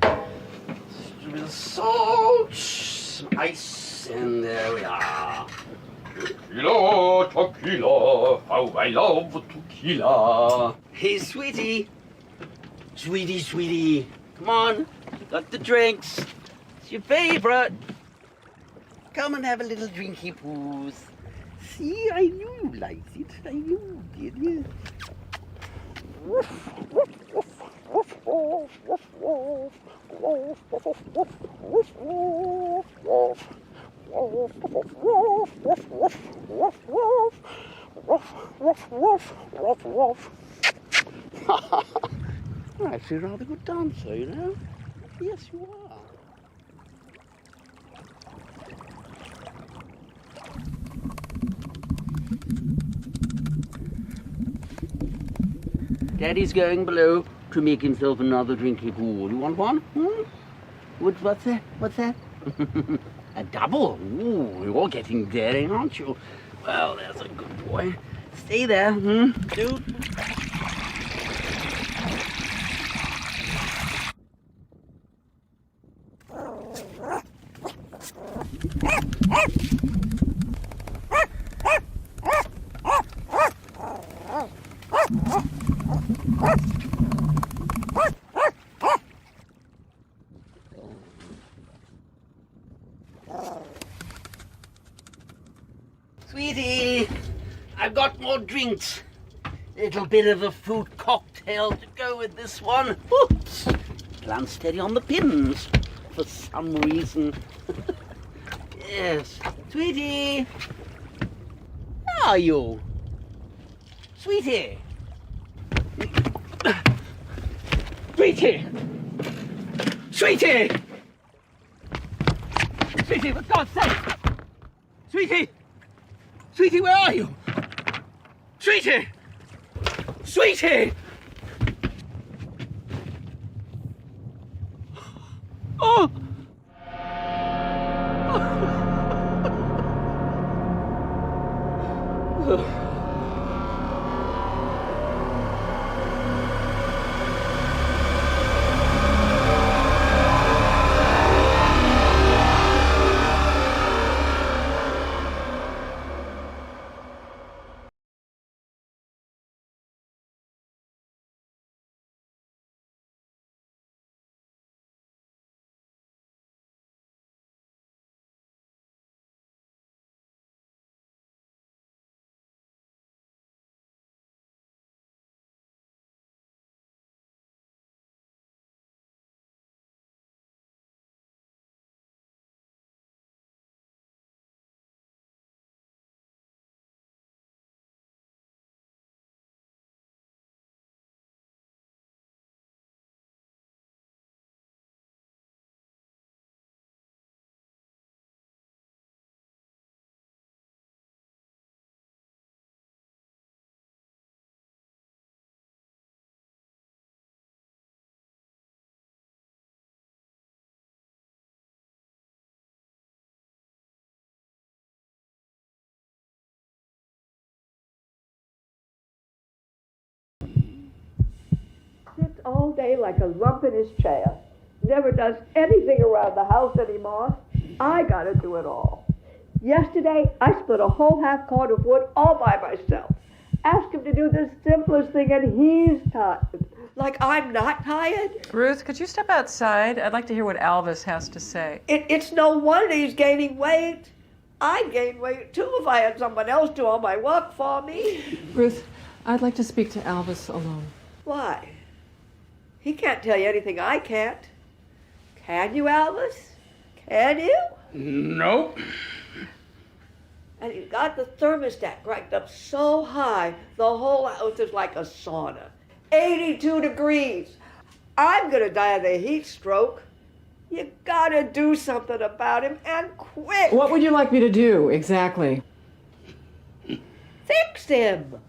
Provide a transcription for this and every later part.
A bit of salt, some ice, and there we are. Tequila, tequila, how I love tequila. Hey, sweetie. Sweetie, sweetie. Come on, got the drinks. It's your favorite. Come and have a little drinky poos. See, I knew you liked it. I knew you did, yeah. You're actually a rather good dancer, you know? Yes, you are. Daddy's going below to make himself another drinky pool. You want one? What's that? What's that? A double? Ooh, you're getting daring, aren't you? Well, there's a good boy. Stay there, dude. Sweetie, I've got more drinks. Little bit of a fruit cocktail to go with this one. Oops. Land steady on the pins for some reason. Yes. Sweetie, where are you? Sweetie. Sweetie. Sweetie. Sweetie, for God's sake. Sweetie. Sweetie, where are you? Sweetie! Sweetie! Oh! Sits all day like a lump in his chair. Never does anything around the house anymore. I gotta do it all. Yesterday, I split a whole half cord of wood all by myself. Asked him to do the simplest thing and he's tired. Like I'm not tired? Ruth, could you step outside? I'd like to hear what Alvis has to say. It's no wonder he's gaining weight. I'd gain weight too if I had someone else do all my work for me. Ruth, I'd like to speak to Alvis alone. Why? He can't tell you anything I can't. Can you, Alvis? Can you? Nope. And he's got the thermostat cranked up so high, the whole house is like a sauna. 82 degrees. I'm gonna die of the heat stroke. You gotta do something about him, and quick. What would you like me to do, exactly? Fix him.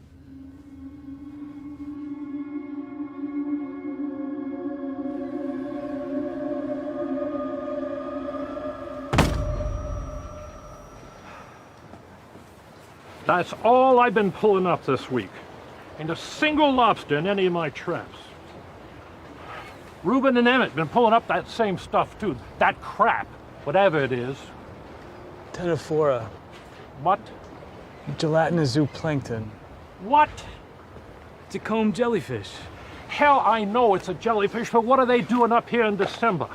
That's all I've been pulling up this week. Ain't a single lobster in any of my traps. Reuben and Emmett been pulling up that same stuff too. That crap, whatever it is. Ctenophora, What? gelatinous zooplankton. What? It's a comb jellyfish. Hell, I know it's a jellyfish, but what are they doing up here in December?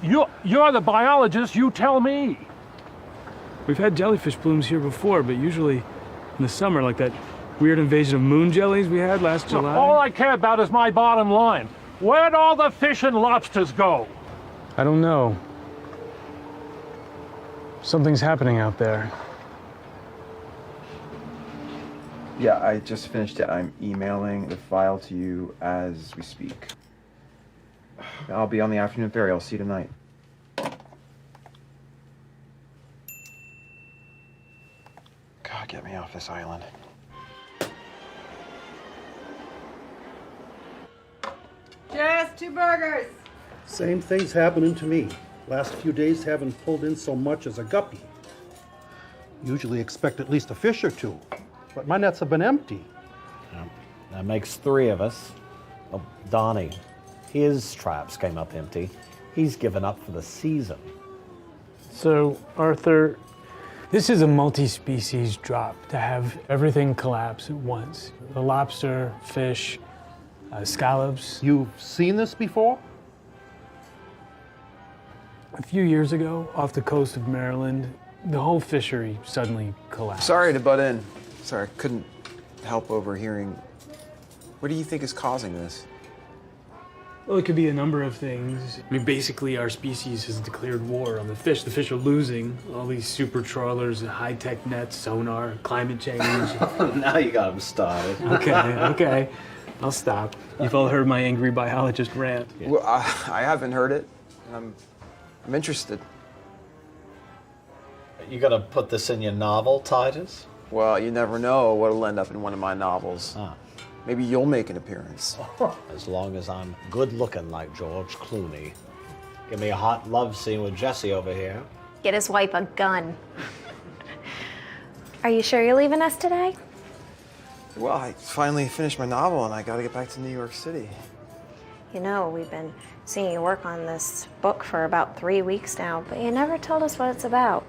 You're the biologist, you tell me. We've had jellyfish blooms here before, but usually in the summer, like that weird invasion of moon jellies we had last Look, July. all I care about is my bottom line. Where'd all the fish and lobsters go? I don't know. Something's happening out there. Yeah, I just finished it. I'm emailing the file to you as we speak. I'll be on the afternoon ferry. I'll see you tonight. God, get me off this island. Just 2 burgers. Same thing's happening to me. Last few days haven't pulled in so much as a guppy. Usually expect at least a fish or two, but my nets have been empty. That makes 3 of us. Well, Donnie, his traps came up empty. He's given up for the season. So, Arthur, this is a multi-species drop to have everything collapse at once. The lobster, fish, scallops. You've seen this before? A few years ago, off the coast of Maryland, the whole fishery suddenly collapsed. Sorry to butt in. Sorry, I couldn't help overhearing. What do you think is causing this? Well, it could be a number of things. I mean, basically, our species has declared war on the fish. The fish are losing. All these super trawlers, high-tech nets, sonar, climate change. Now you got him started. Okay. I'll stop. You've all heard my angry biologist rant. Well, I haven't heard it. I'm interested. You gonna put this in your novel, Titus? Well, you never know what'll end up in one of my novels. Ah. Maybe you'll make an appearance. As long as I'm good looking like George Clooney. Give me a hot love scene with Jesse over here. Get his wife a gun. Are you sure you're leaving us today? Well, I finally finished my novel and I gotta get back to New York City. You know, we've been seeing you work on this book for about 3 weeks now, but you never told us what it's about.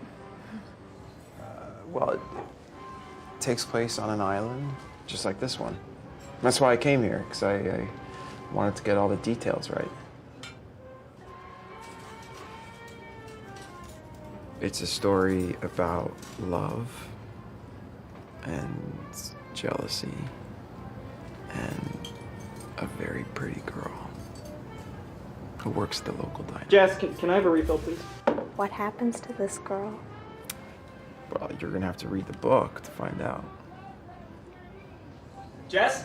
Well, it takes place on an island, just like this one. That's why I came here, because I wanted to get all the details right. It's a story about love and jealousy and a very pretty girl who works at the local diner. Jess, can I have a refill, please? What happens to this girl? Well, you're gonna have to read the book to find out. Jess?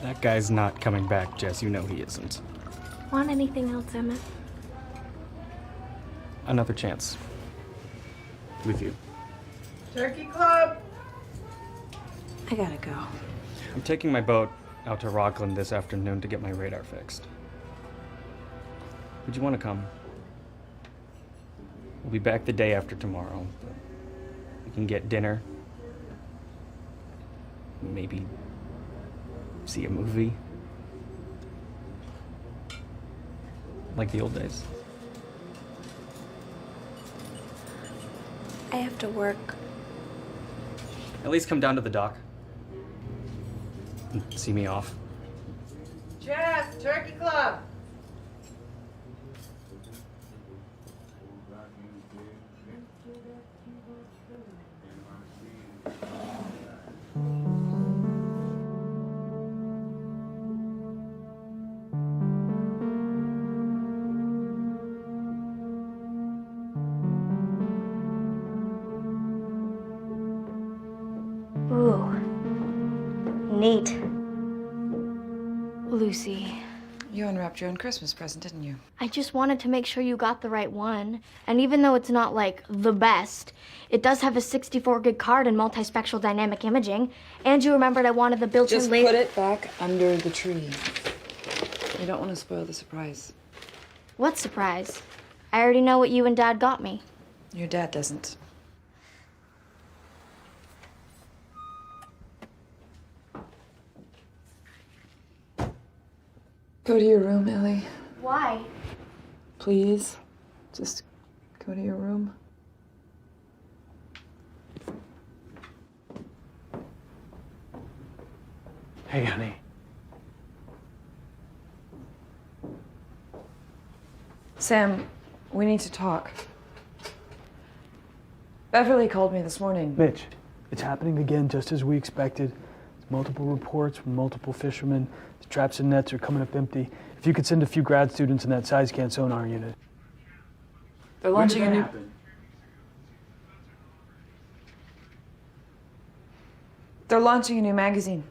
That guy's not coming back, Jess. You know he isn't. Want anything else, Emmett? Another chance. With you. Turkey Club. I gotta go. I'm taking my boat out to Rockland this afternoon to get my radar fixed. Would you want to come? We'll be back the day after tomorrow. But we can get dinner. Maybe see a movie. Like the old days. I have to work. At least come down to the dock. And see me off. Jess, Turkey Club. Ooh. Neat. Lucy. You unwrapped your own Christmas present, didn't you? I just wanted to make sure you got the right one. And even though it's not like the best, it does have a 64 gig card and multispectral dynamic imaging. And you remembered I wanted the built-in Just put it back under the tree. You don't want to spoil the surprise. What surprise? I already know what you and Dad got me. Your dad doesn't. Go to your room, Ellie. Why? Please. Just go to your room. Hey, honey. Sam, we need to talk. Beverly called me this morning. Mitch, it's happening again just as we expected. There's multiple reports from multiple fishermen. The traps and nets are coming up empty. If you could send a few grad students in that size scan sonar unit. They're launching a new... They're launching a new magazine.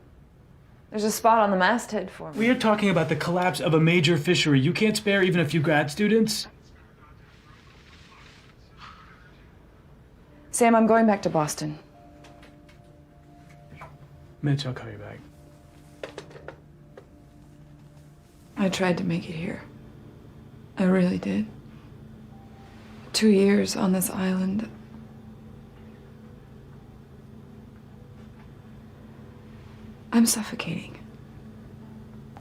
There's a spot on the masthead for me. We are talking about the collapse of a major fishery. You can't spare even a few grad students? Sam, I'm going back to Boston. Mitch, I'll call you back. I tried to make it here. I really did. 2 years on this island. I'm suffocating.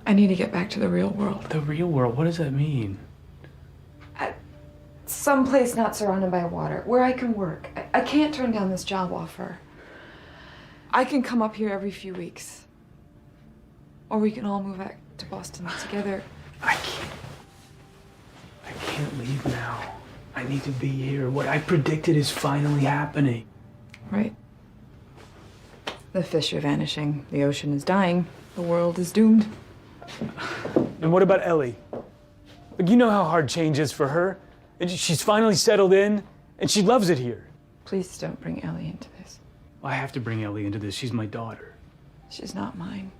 I need to get back to the real world. The real world? What does that mean? Someplace not surrounded by water, where I can work. I can't turn down this job offer. I can come up here every few weeks. Or we can all move back to Boston together. I can't leave now. I need to be here. What I predicted is finally happening. Right. The fish are vanishing. The ocean is dying. The world is doomed. And what about Ellie? Like, you know how hard change is for her. And she's finally settled in, and she loves it here. Please don't bring Ellie into this. Well, I have to bring Ellie into this. She's my daughter. She's not mine.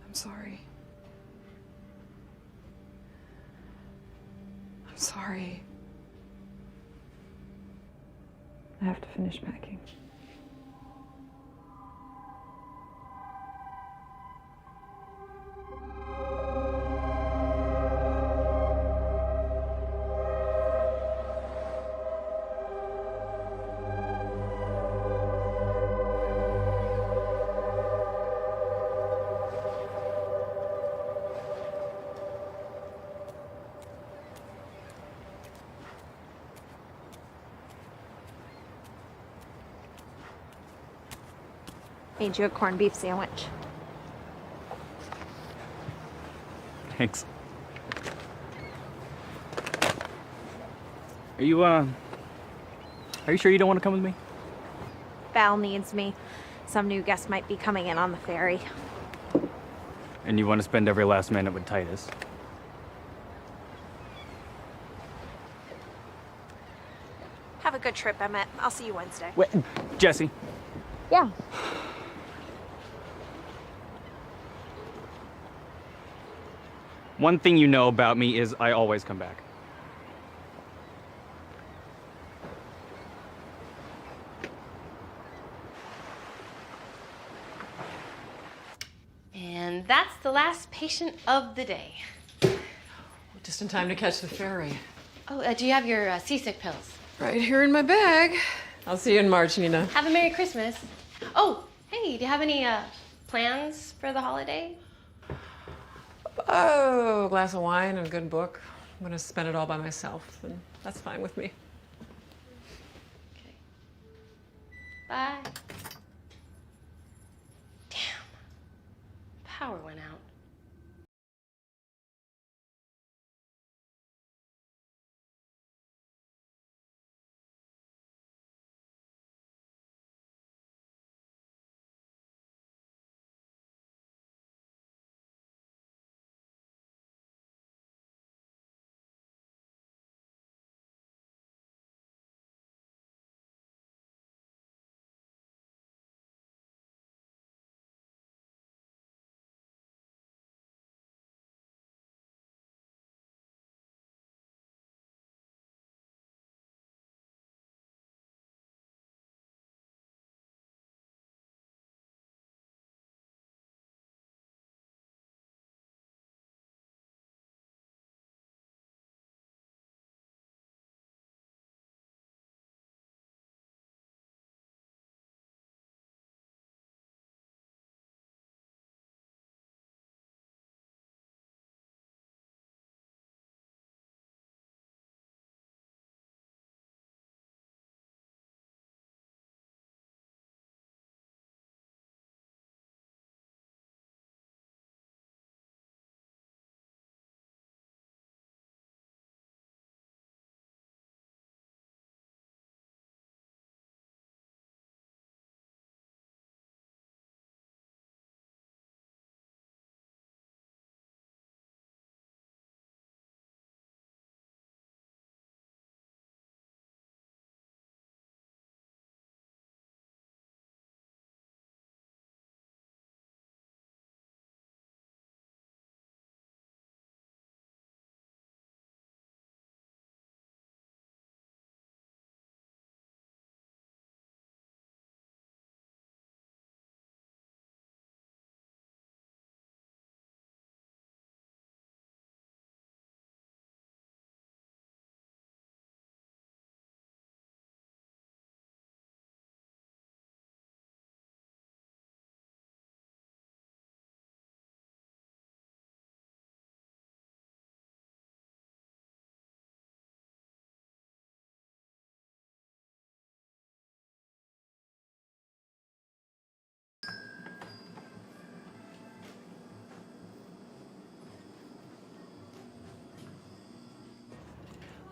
I'm sorry. I'm sorry. I have to finish packing. Made you a corned beef sandwich. Thanks. Are you sure you don't want to come with me? Val needs me. Some new guest might be coming in on the ferry. And you want to spend every last minute with Titus? Have a good trip, Emmett. I'll see you Wednesday. Wait, Jesse. Yeah. One thing you know about me is I always come back. And that's the last patient of the day. Just in time to catch the ferry. Oh, do you have your seasick pills? Right here in my bag. I'll see you in March, Nina. Have a Merry Christmas. Oh, hey, do you have any plans for the holiday? Oh, a glass of wine and a good book. I'm gonna spend it all by myself, and that's fine with me. Okay. Bye. Damn. Power went out.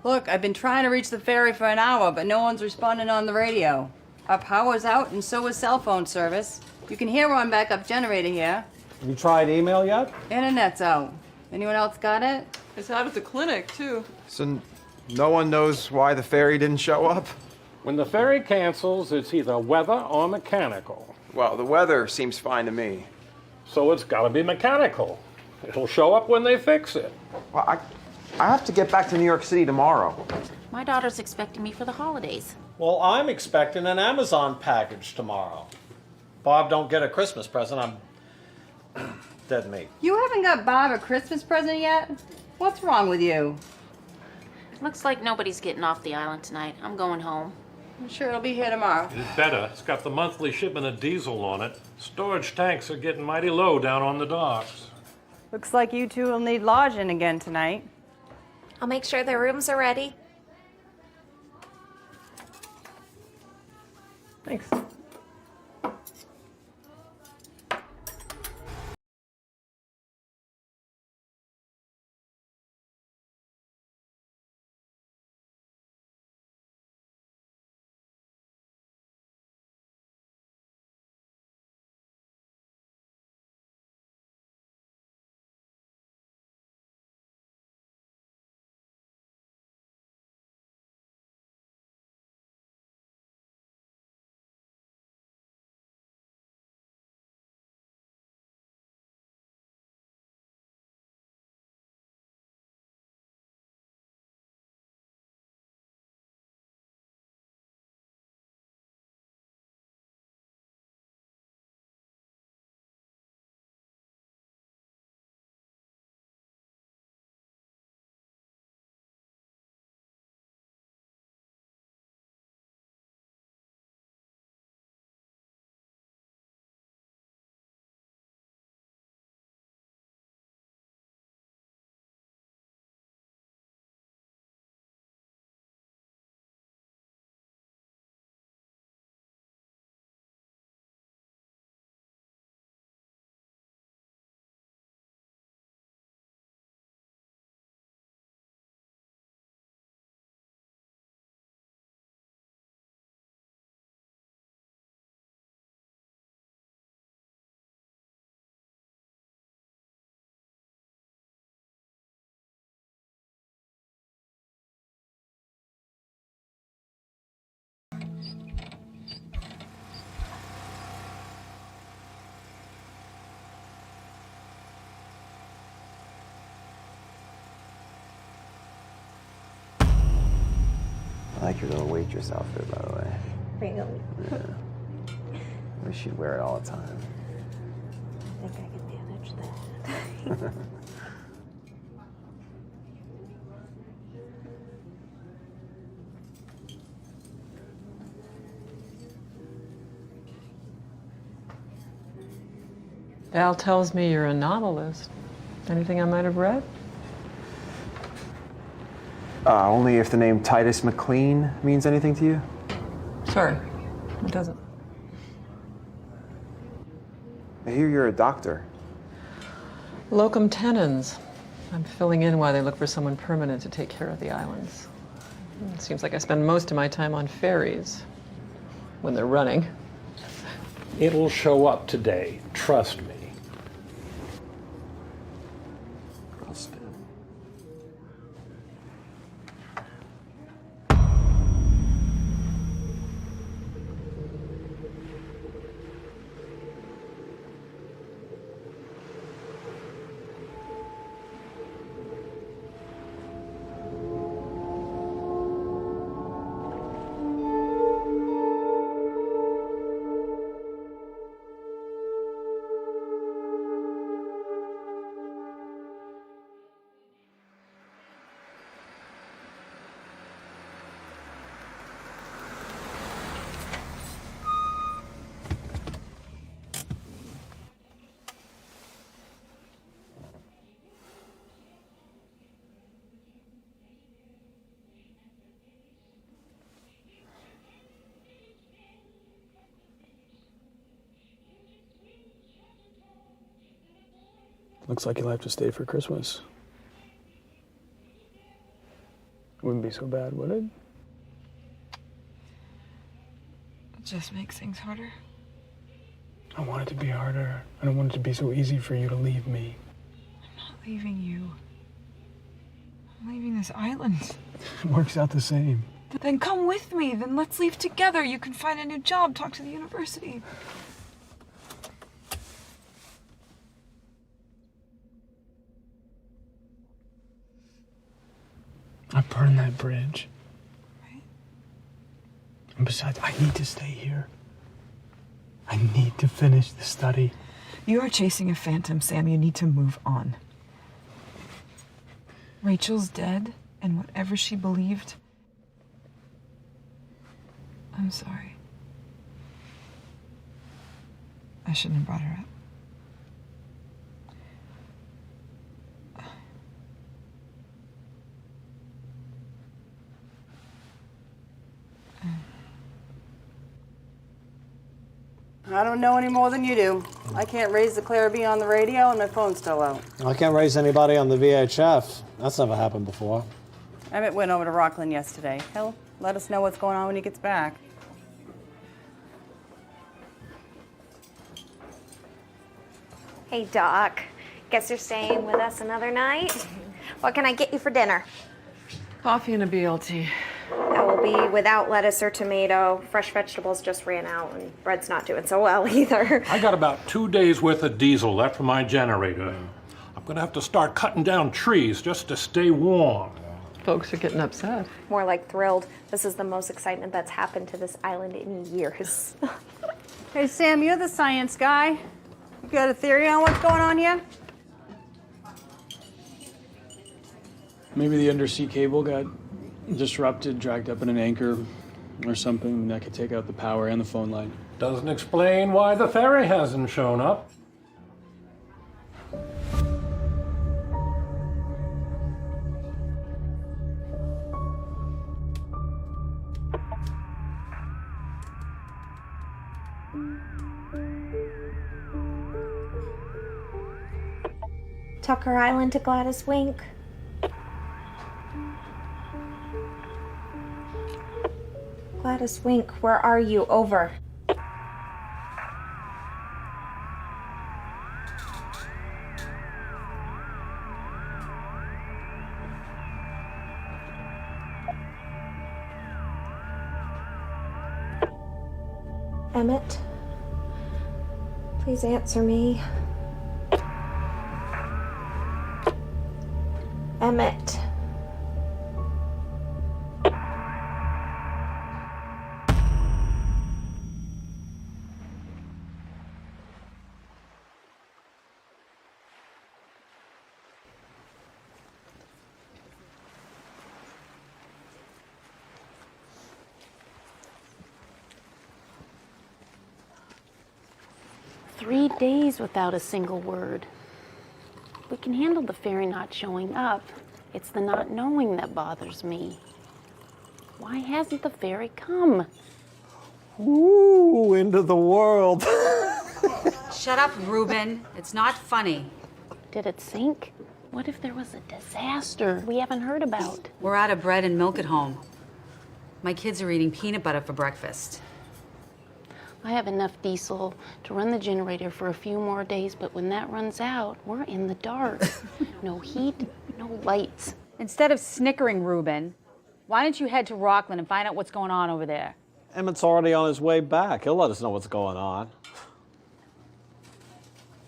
Look, I've been trying to reach the ferry for an hour, but no one's responding on the radio. Our power's out, and so is cell phone service. You can hear one backup generator here. Have you tried email yet? Internet's out. Anyone else got it? It's out at the clinic, too. So no one knows why the ferry didn't show up? When the ferry cancels, it's either weather or mechanical. Well, the weather seems fine to me. So it's got to be mechanical. It'll show up when they fix it. Well, I have to get back to New York City tomorrow. My daughter's expecting me for the holidays. Well, I'm expecting an Amazon package tomorrow. Bob don't get a Christmas present, I'm dead meat. You haven't got Bob a Christmas present yet? What's wrong with you? Looks like nobody's getting off the island tonight. I'm going home. I'm sure it'll be here tomorrow. It's better. It's got the monthly shipment of diesel on it. Storage tanks are getting mighty low down on the docks. Looks like you two will need lodging again tonight. I'll make sure their rooms are ready. Thanks. I like your little waitress outfit, by the way. Really? Yeah. I wish you'd wear it all the time. I think I can manage that. Val tells me you're a novelist. Anything I might have read? Only if the name Titus McLean means anything to you? Sorry, it doesn't. I hear you're a doctor. Locum tenens. I'm filling in while they look for someone permanent to take care of the islands. It seems like I spend most of my time on ferries when they're running. It'll show up today, trust me. Looks like you'll have to stay for Christmas. Wouldn't be so bad, would it? It just makes things harder. I want it to be harder. I don't want it to be so easy for you to leave me. I'm not leaving you. I'm leaving this island. It works out the same. Then come with me. Then let's leave together. You can find a new job, talk to the university. I burned that bridge. Right. And besides, I need to stay here. I need to finish the study. You are chasing a phantom, Sam. You need to move on. Rachel's dead, and whatever she believed, I'm sorry. I shouldn't have brought her up. I don't know any more than you do. I can't raise the Clariby on the radio and my phone's still out. I can't raise anybody on the VHF. That's never happened before. Emmett went over to Rockland yesterday. He'll let us know what's going on when he gets back. Hey, Doc. Guess you're staying with us another night? What can I get you for dinner? Coffee and a BLT. That will be without lettuce or tomato. Fresh vegetables just ran out, and bread's not doing so well either. I got about 2 days worth of diesel left for my generator. I'm gonna have to start cutting down trees just to stay warm. Folks are getting upset. More like thrilled. This is the most excitement that's happened to this island in years. Hey, Sam, you're the science guy. You got a theory on what's going on here? Maybe the undersea cable got disrupted, dragged up in an anchor or something that could take out the power and the phone line. Doesn't explain why the ferry hasn't shown up. Tucker Island to Gladys Wink. Gladys Wink, where are you? Over. Emmett, please answer me. Emmett. "3 days without a single word. We can handle the ferry not showing up. It's the not knowing that bothers me. Why hasn't the ferry come?" Ooh, into the world. Shut up, Ruben. It's not funny. Did it sink? What if there was a disaster we haven't heard about? We're out of bread and milk at home. My kids are eating peanut butter for breakfast. I have enough diesel to run the generator for a few more days, but when that runs out, we're in the dark. No heat, no lights. Instead of snickering, Ruben, why don't you head to Rockland and find out what's going on over there? Emmett's already on his way back. He'll let us know what's going on.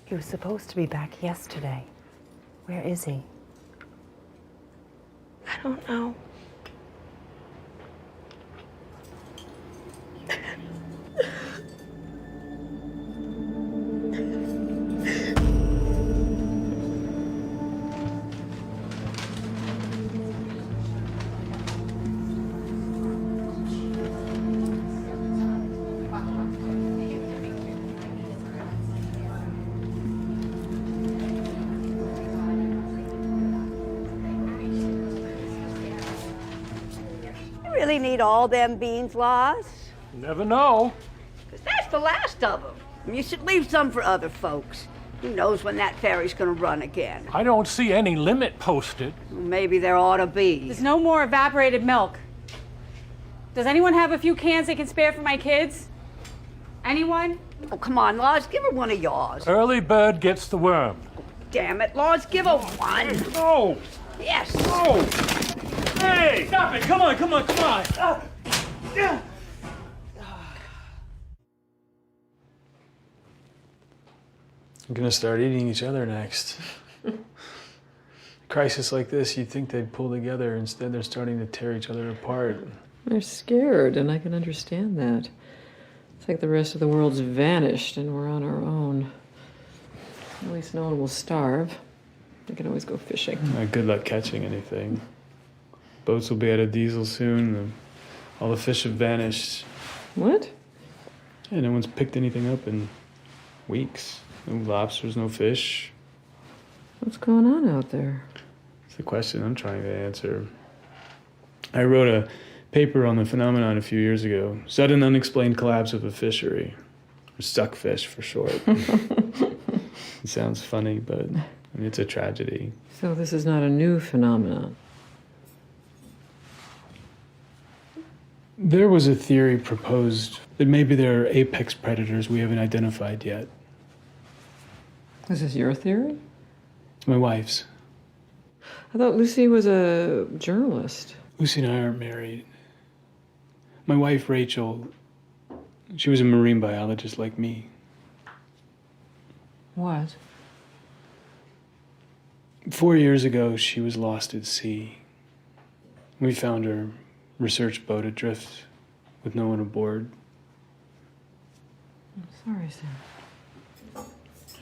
He was supposed to be back yesterday. Where is he? I don't know. Really need all them beans, Loz? Never know. 'Cause that's the last of them. You should leave some for other folks. Who knows when that ferry's gonna run again? I don't see any limit posted. Maybe there ought to be. There's no more evaporated milk. Does anyone have a few cans they can spare for my kids? Anyone? Oh, come on, Lars, give her one of yours. Early bird gets the worm. Damn it, Lars, give her one. No! Yes. No! Hey! Stop it! Come on, come on, come on! I'm gonna start eating each other next. A crisis like this, you'd think they'd pull together. Instead, they're starting to tear each other apart. They're scared, and I can understand that. It's like the rest of the world's vanished, and we're on our own. At least no one will starve. We can always go fishing. Good luck catching anything. Boats will be out of diesel soon. All the fish have vanished. What? Yeah, no one's picked anything up in weeks. No lobsters, no fish. What's going on out there? It's the question I'm trying to answer. I wrote a paper on the phenomenon a few years ago. Sudden unexplained collapse of a fishery. Or suckfish for short. It sounds funny, but I mean, it's a tragedy. So this is not a new phenomenon. There was a theory proposed that maybe there are apex predators we haven't identified yet. Is this your theory? It's my wife's. I thought Lucy was a journalist. Lucy and I aren't married. My wife, Rachel, she was a marine biologist like me. What? 4 years ago, she was lost at sea. We found her research boat adrift with no one aboard. I'm sorry, Sam.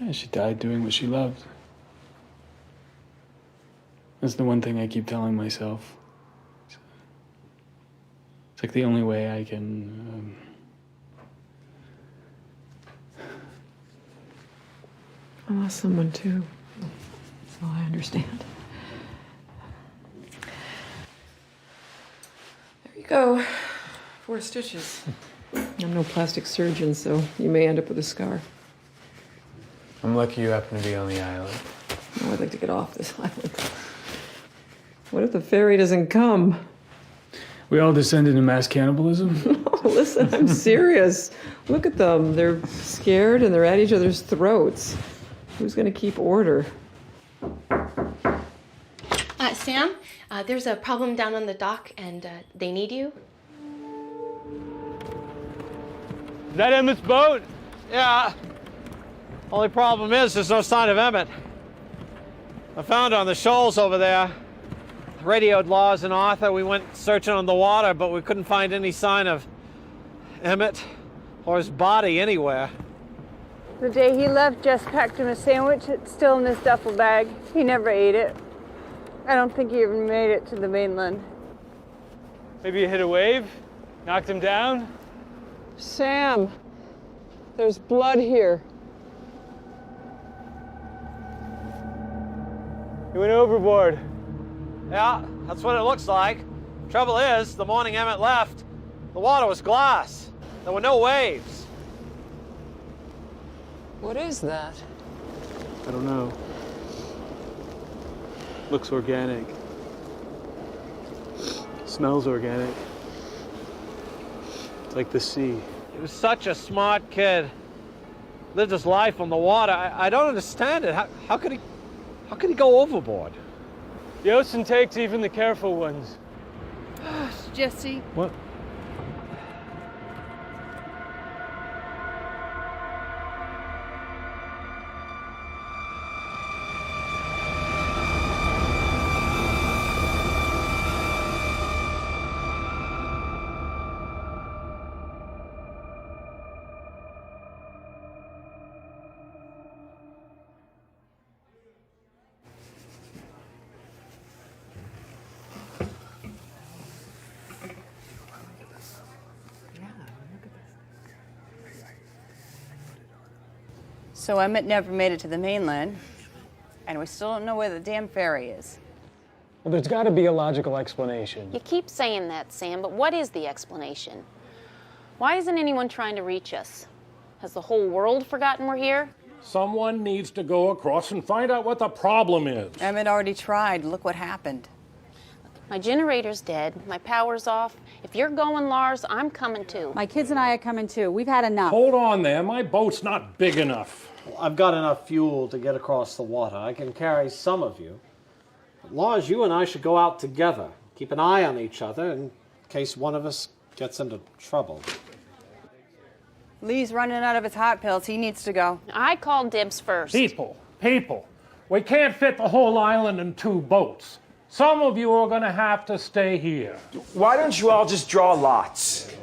Yeah, she died doing what she loved. That's the one thing I keep telling myself. It's like the only way I can... I lost someone too. So I understand. There you go. 4 stitches. I'm no plastic surgeon, so you may end up with a scar. I'm lucky you happen to be on the island. Oh, I'd like to get off this island. What if the ferry doesn't come? We all descend into mass cannibalism? No, listen, I'm serious. Look at them. They're scared and they're at each other's throats. Who's going to keep order? Sam, there's a problem down on the dock, and they need you. Is that Emmett's boat? Yeah. Only problem is there's no sign of Emmett. I found her on the shoals over there. Radioed Laws and Arthur. We went searching on the water, but we couldn't find any sign of Emmett or his body anywhere. The day he left, Jess packed him a sandwich. It's still in his duffel bag. He never ate it. I don't think he even made it to the mainland. Maybe you hit a wave, knocked him down? Sam, there's blood here. He went overboard. Yeah, that's what it looks like. Trouble is, the morning Emmett left, the water was glass. There were no waves. What is that? I don't know. Looks organic. Smells organic. It's like the sea. He was such a smart kid. Lived his life on the water. I don't understand it. How could he go overboard? The ocean takes even the careful ones. Jesse. What? So Emmett never made it to the mainland, and we still don't know where the damn ferry is. Well, there's got to be a logical explanation. You keep saying that, Sam, but what is the explanation? Why isn't anyone trying to reach us? Has the whole world forgotten we're here? Someone needs to go across and find out what the problem is. Emmett already tried. Look what happened. My generator's dead. My power's off. If you're going, Lars, I'm coming too. My kids and I are coming too. We've had enough. Hold on there. My boat's not big enough. Well, I've got enough fuel to get across the water. I can carry some of you. But Lars, you and I should go out together. Keep an eye on each other in case one of us gets into trouble. Lee's running out of his hot pills. He needs to go. I called dibs first. People. We can't fit the whole island in 2 boats. Some of you are going to have to stay here. Why don't you all just draw lots?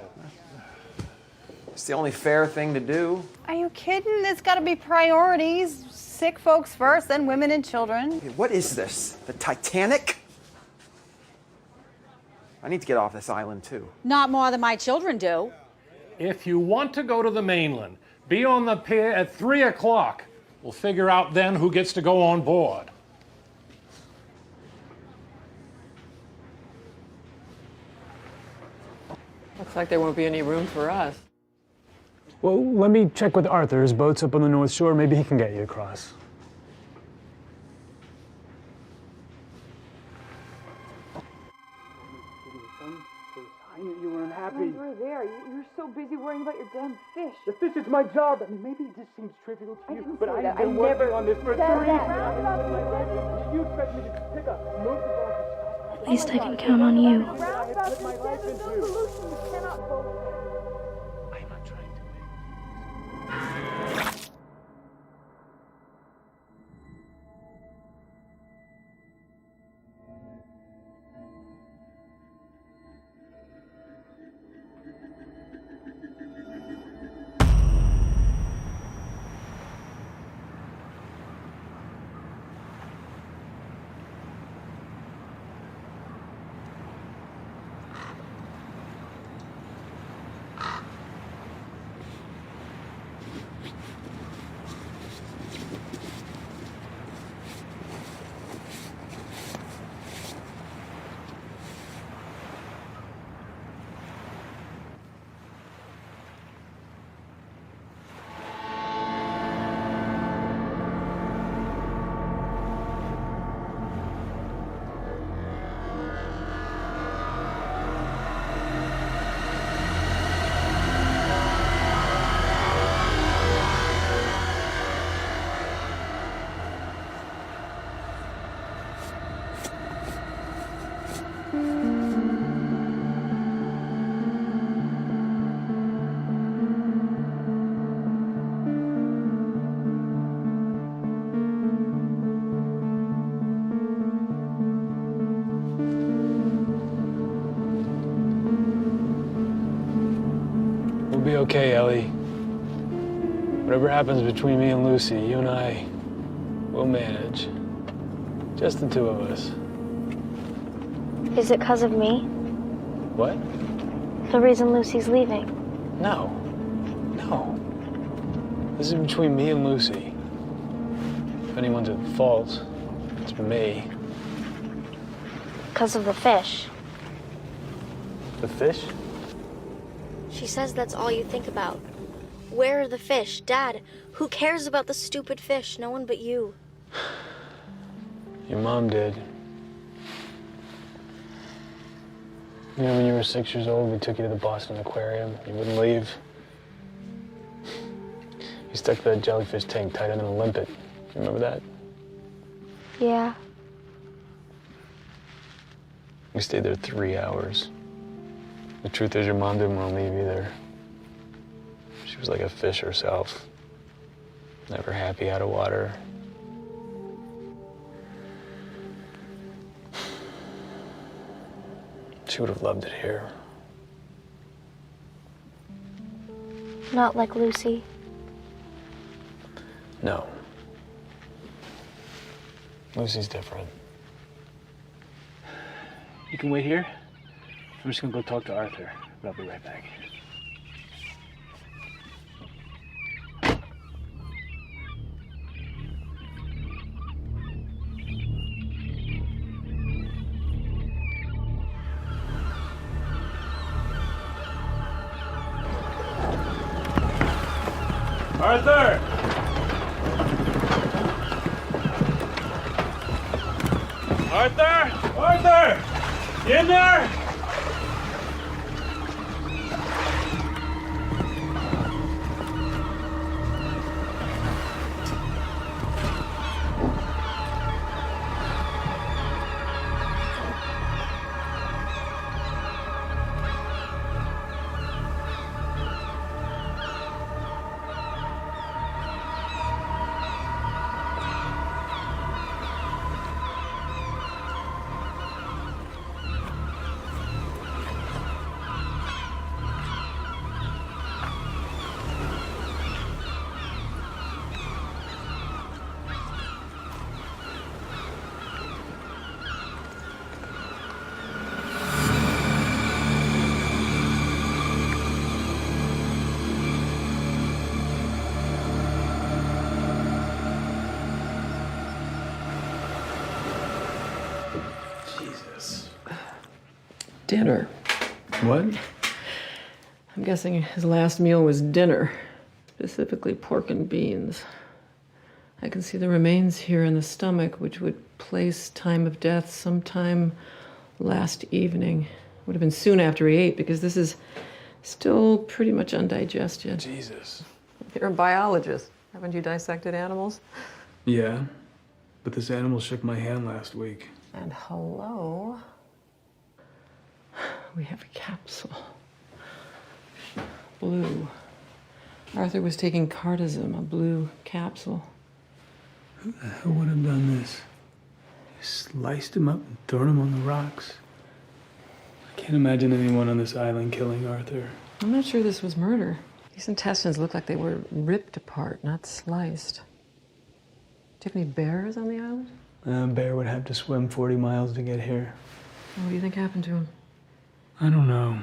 It's the only fair thing to do. Are you kidding? There's got to be priorities. Sick folks first, then women and children. Hey, what is this? The Titanic? I need to get off this island too. Not more than my children do. If you want to go to the mainland, be on the pier at 3 o'clock. We'll figure out then who gets to go on board. Looks like there won't be any room for us. Well, let me check with Arthur. His boat's up on the North Shore. Maybe he can get you across. You were unhappy. You were there. You're so busy worrying about your damn fish. The fish is my job. I mean, maybe it just seems trivial to you, but I've that. been working on this for 3 years. You expect me to pick up most of all At least I can count on you. We'll be okay, Ellie. Whatever happens between me and Lucy, you and I will manage. Just the 2 of us. Is it because of me? What? The reason Lucy's leaving? No. No. This is between me and Lucy. If anyone's at fault, it's me. Because of the fish. The fish? She says that's all you think about. Where are the fish? Dad, who cares about the stupid fish? No one but you. Your mom did. You know, when you were 6 years old, we took you to the Boston Aquarium. You wouldn't leave. You stuck that jellyfish tank tighter than a limpet. You remember that? Yeah. We stayed there 3 hours. The truth is, your mom didn't want to leave either. She was like a fish herself. Never happy out of water. She would have loved it here. Not like Lucy. No. Lucy's different. You can wait here. I'm just gonna go talk to Arthur, but I'll be right back. Arthur! Arthur! Arthur! You in there? Dinner. What? I'm guessing his last meal was dinner, specifically pork and beans. I can see the remains here in the stomach, which would place time of death sometime last evening. Would have been soon after he ate, because this is still pretty much undigested. Jesus. You're a biologist. Haven't you dissected animals? Yeah, but this animal shook my hand last week. And hello. We have a capsule. Blue. Arthur was taking cardizem, a blue capsule. Who the hell would have done this? Sliced him up and thrown him on the rocks. I can't imagine anyone on this island killing Arthur. I'm not sure this was murder. These intestines look like they were ripped apart, not sliced. Do you have any bears on the island? A bear would have to swim 40 miles to get here. What do you think happened to him? I don't know.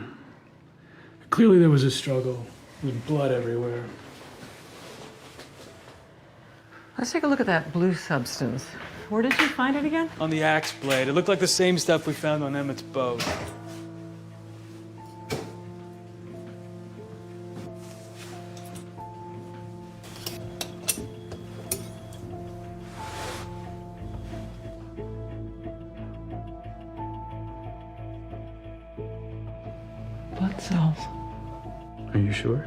Clearly there was a struggle, with blood everywhere. Let's take a look at that blue substance. Where did you find it again? On the axe blade. It looked like the same stuff we found on Emmett's boat. Blood cells. Are you sure?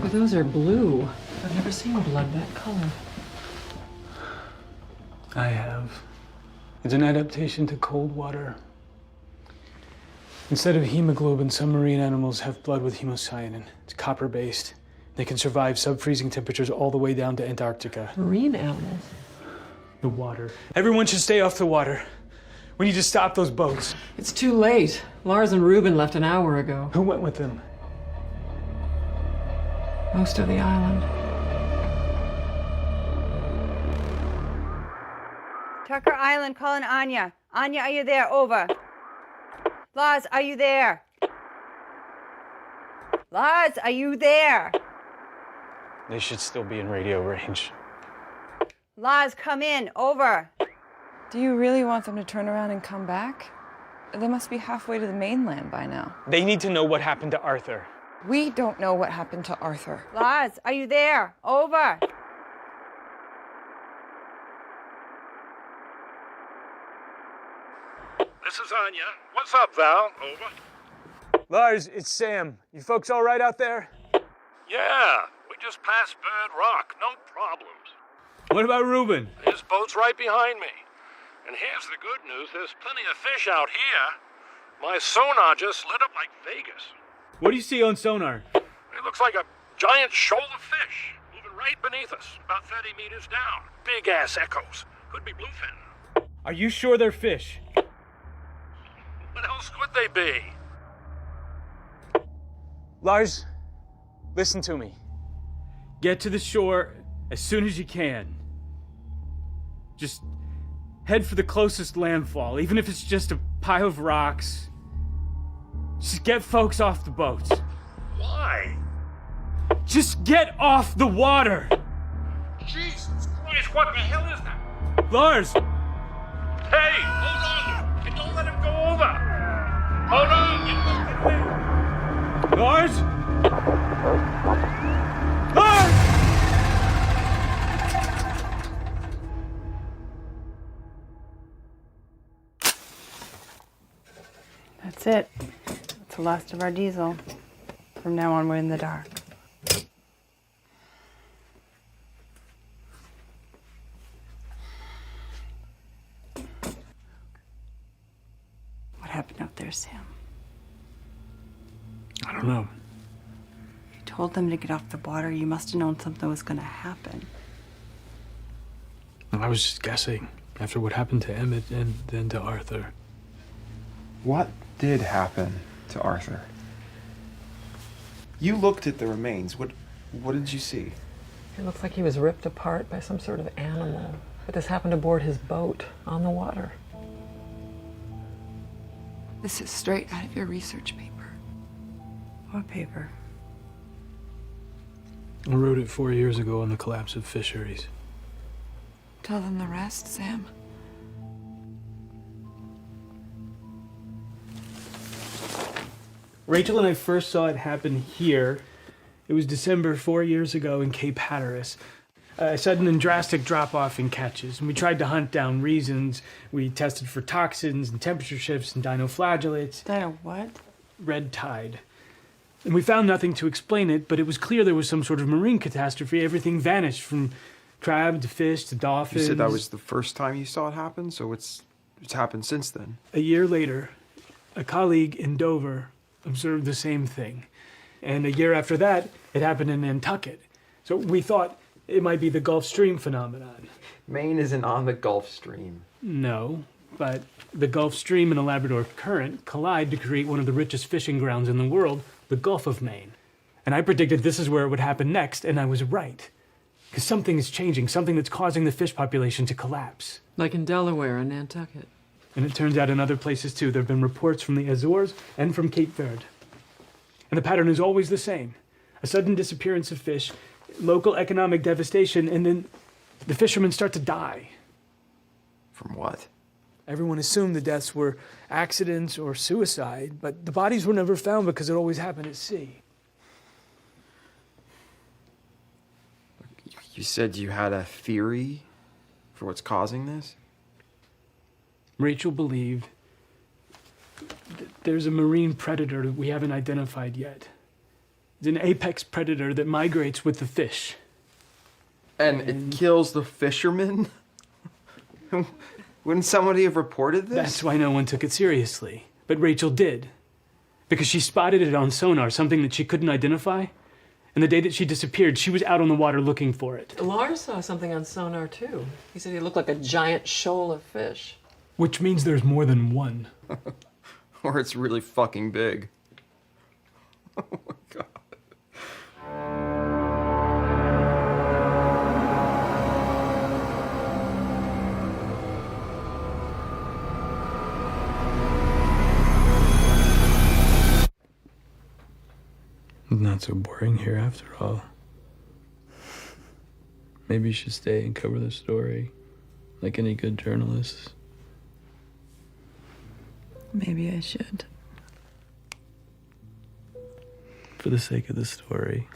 But those are blue. I've never seen blood that color. I have. It's an adaptation to cold water. Instead of hemoglobin, some marine animals have blood with hemocyanin. It's copper-based. They can survive sub-freezing temperatures all the way down to Antarctica. Marine animals? The water. Everyone should stay off the water. We need to stop those boats. It's too late. Lars and Ruben left an hour ago. Who went with them? Most of the island. Tucker Island calling Anya. Anya, are you there? Over. Lars, are you there? Lars, are you there? They should still be in radio range. Lars, come in. Over. Do you really want them to turn around and come back? They must be halfway to the mainland by now. They need to know what happened to Arthur. We don't know what happened to Arthur. Lars, are you there? Over. This is Anya. What's up, Val? Over. Lars, it's Sam. You folks all right out there? Yeah, we just passed Bird Rock. No problems. What about Ruben? His boat's right behind me. And here's the good news. There's plenty of fish out here. My sonar just lit up like Vegas. What do you see on sonar? It looks like a giant shoal of fish moving right beneath us, about 30 meters down. Big-ass echoes. Could be bluefin. Are you sure they're fish? What else could they be? Lars, listen to me. Get to the shore as soon as you can. Just head for the closest landfall, even if it's just a pile of rocks. Just get folks off the boats. Why? Just get off the water! Jesus Christ, what the hell is that? Lars! Hey, hold on! And don't let him go over! Hold on! Get away! Lars! Lars! That's it. That's the last of our diesel. From now on, we're in the dark. What happened out there, Sam? I don't know. You told them to get off the water. You must have known something was going to happen. I was just guessing after what happened to Emmett and then to Arthur. What did happen to Arthur? You looked at the remains. What did you see? It looks like he was ripped apart by some sort of animal. But this happened aboard his boat on the water. This is straight out of your research paper. What paper? I wrote it 4 years ago on the collapse of fisheries. Tell them the rest, Sam. Rachel and I first saw it happen here. It was December 4 years ago in Cape Hatteras. A sudden and drastic drop-off in catches, and we tried to hunt down reasons. We tested for toxins and temperature shifts and dinoflagellates. Dino what? Red tide. And we found nothing to explain it, but it was clear there was some sort of marine catastrophe. Everything vanished, from crab to fish to dolphins. You said that was the first time you saw it happen, so it's happened since then. A year later, a colleague in Dover observed the same thing. And a year after that, it happened in Nantucket. So we thought it might be the Gulf Stream phenomenon. Maine isn't on the Gulf Stream. No, but the Gulf Stream and the Labrador Current collide to create one of the richest fishing grounds in the world, the Gulf of Maine. And I predicted this is where it would happen next, and I was right. Because something is changing, something that's causing the fish population to collapse. Like in Delaware and Nantucket. And it turns out in other places too. There have been reports from the Azores and from Cape Verde. And the pattern is always the same. A sudden disappearance of fish, local economic devastation, and then the fishermen start to die. From what? Everyone assumed the deaths were accidents or suicide, but the bodies were never found because it always happened at sea. You said you had a theory for what's causing this? Rachel believed that there's a marine predator that we haven't identified yet. It's an apex predator that migrates with the fish. And it kills the fishermen? Wouldn't somebody have reported this? That's why no one took it seriously. But Rachel did. Because she spotted it on sonar, something that she couldn't identify. And the day that she disappeared, she was out on the water looking for it. Lars saw something on sonar, too. He said he looked like a giant shoal of fish. Which means there's more than one. Or it's really fucking big. Oh my God. Not so boring here after all. Maybe you should stay and cover the story, like any good journalist. Maybe I should. For the sake of the story.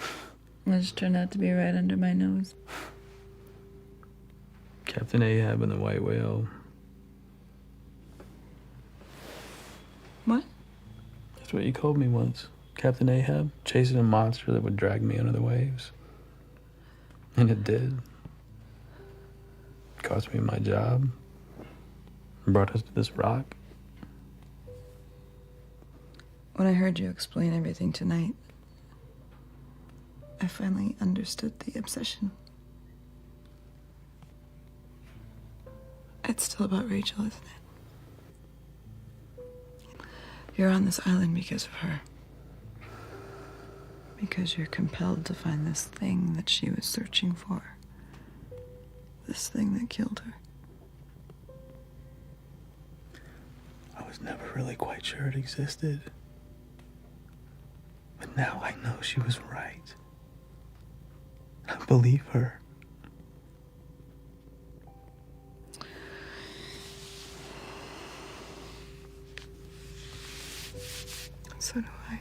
It just turned out to be right under my nose. Captain Ahab and the White Whale. What? That's what you called me once. Captain Ahab, chasing a monster that would drag me under the waves. And it did. Cost me my job. Brought us to this rock. When I heard you explain everything tonight, I finally understood the obsession. It's still about Rachel, isn't it? You're on this island because of her. Because you're compelled to find this thing that she was searching for. This thing that killed her. I was never really quite sure it existed. But now I know she was right. I believe her. So do I.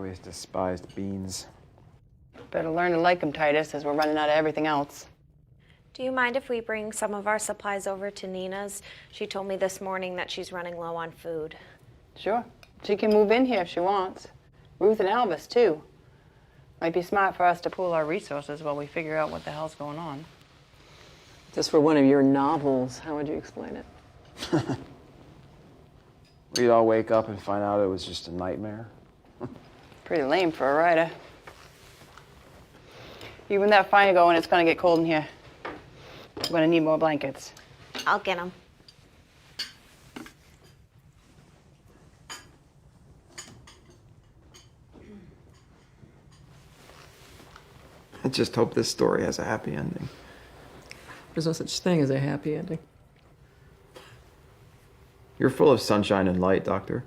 always despised beans. Better learn to like them, Titus, as we're running out of everything else. Do you mind if we bring some of our supplies over to Nina's? She told me this morning that she's running low on food. Sure. She can move in here if she wants. Ruth and Albus, too. Might be smart for us to pool our resources while we figure out what the hell's going on. Just for one of your novels, how would you explain it? We'd all wake up and find out it was just a nightmare. Pretty lame for a writer. Even that fire going, it's gonna get cold in here. We're gonna need more blankets. I'll get them. I just hope this story has a happy ending. There's no such thing as a happy ending. You're full of sunshine and light, Doctor.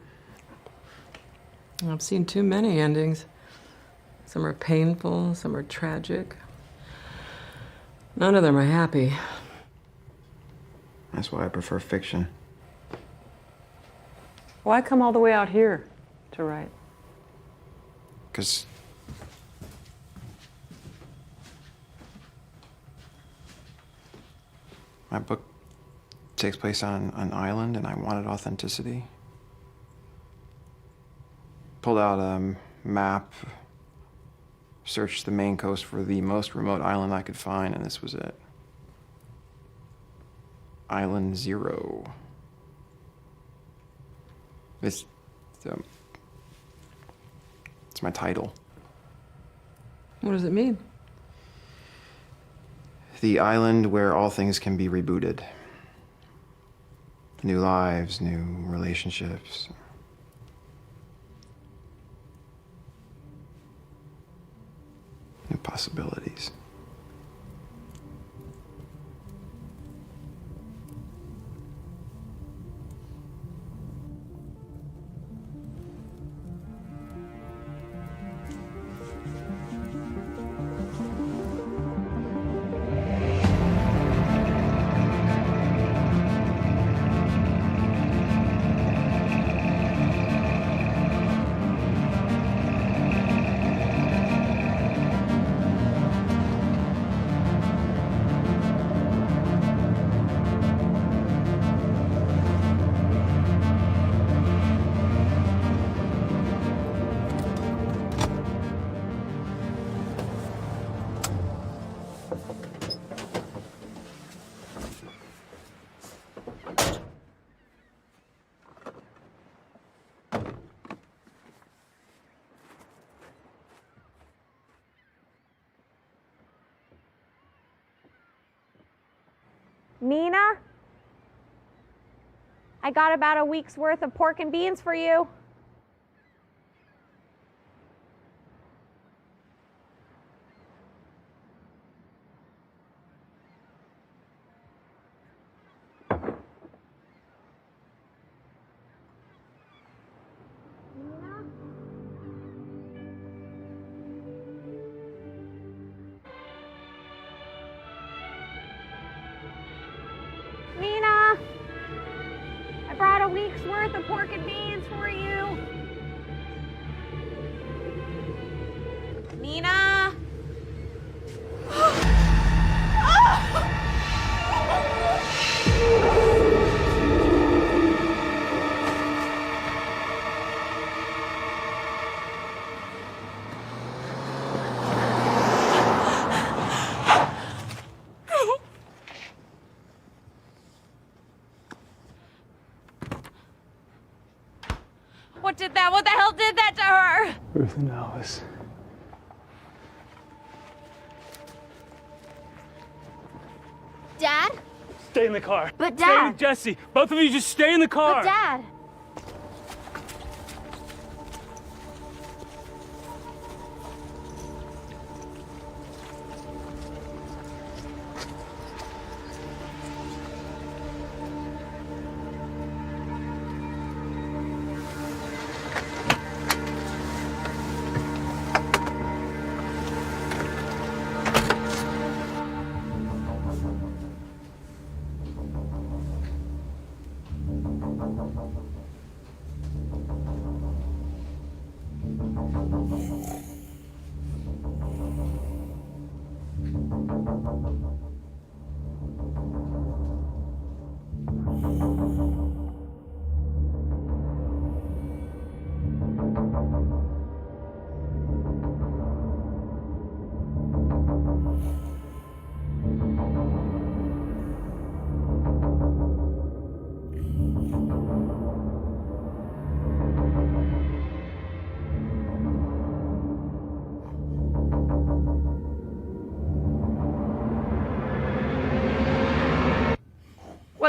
I've seen too many endings. Some are painful, some are tragic. None of them are happy. That's why I prefer fiction. Why come all the way out here to write? Because my book takes place on an island and I wanted authenticity. Pulled out a map, searched the Maine coast for the most remote island I could find, and this was it. Island 0. It's my title. What does it mean? The island where all things can be rebooted. New lives, new relationships. New possibilities. Nina? I got about a week's worth of pork and beans for you. Nina, I brought a week's worth of pork and beans for you. Nina? What did that? What the hell did that to her? Ruth and Alice. Dad? Stay in the car. But Stay Dad. with Jesse. Both of you just stay in the car. But Dad.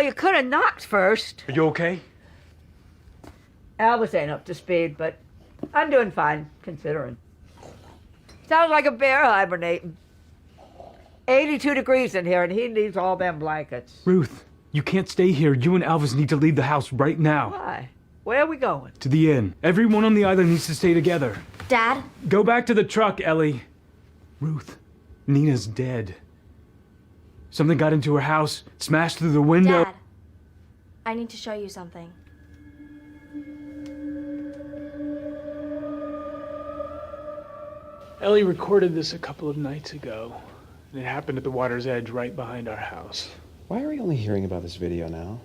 Well, you could have knocked first. Are you okay? Elvis ain't up to speed, but I'm doing fine, considering. Sounds like a bear hibernating. 82 degrees in here, and he needs all them blankets. Ruth, you can't stay here. You and Elvis need to leave the house right now. Why? Where are we going? To the inn. Everyone on the island needs to stay together. Dad? Go back to the truck, Ellie. Ruth, Nina's dead. Something got into her house, smashed through the window. Dad, I need to show you something. Ellie recorded this a couple of nights ago, and it happened at the water's edge right behind our house. Why are we only hearing about this video now?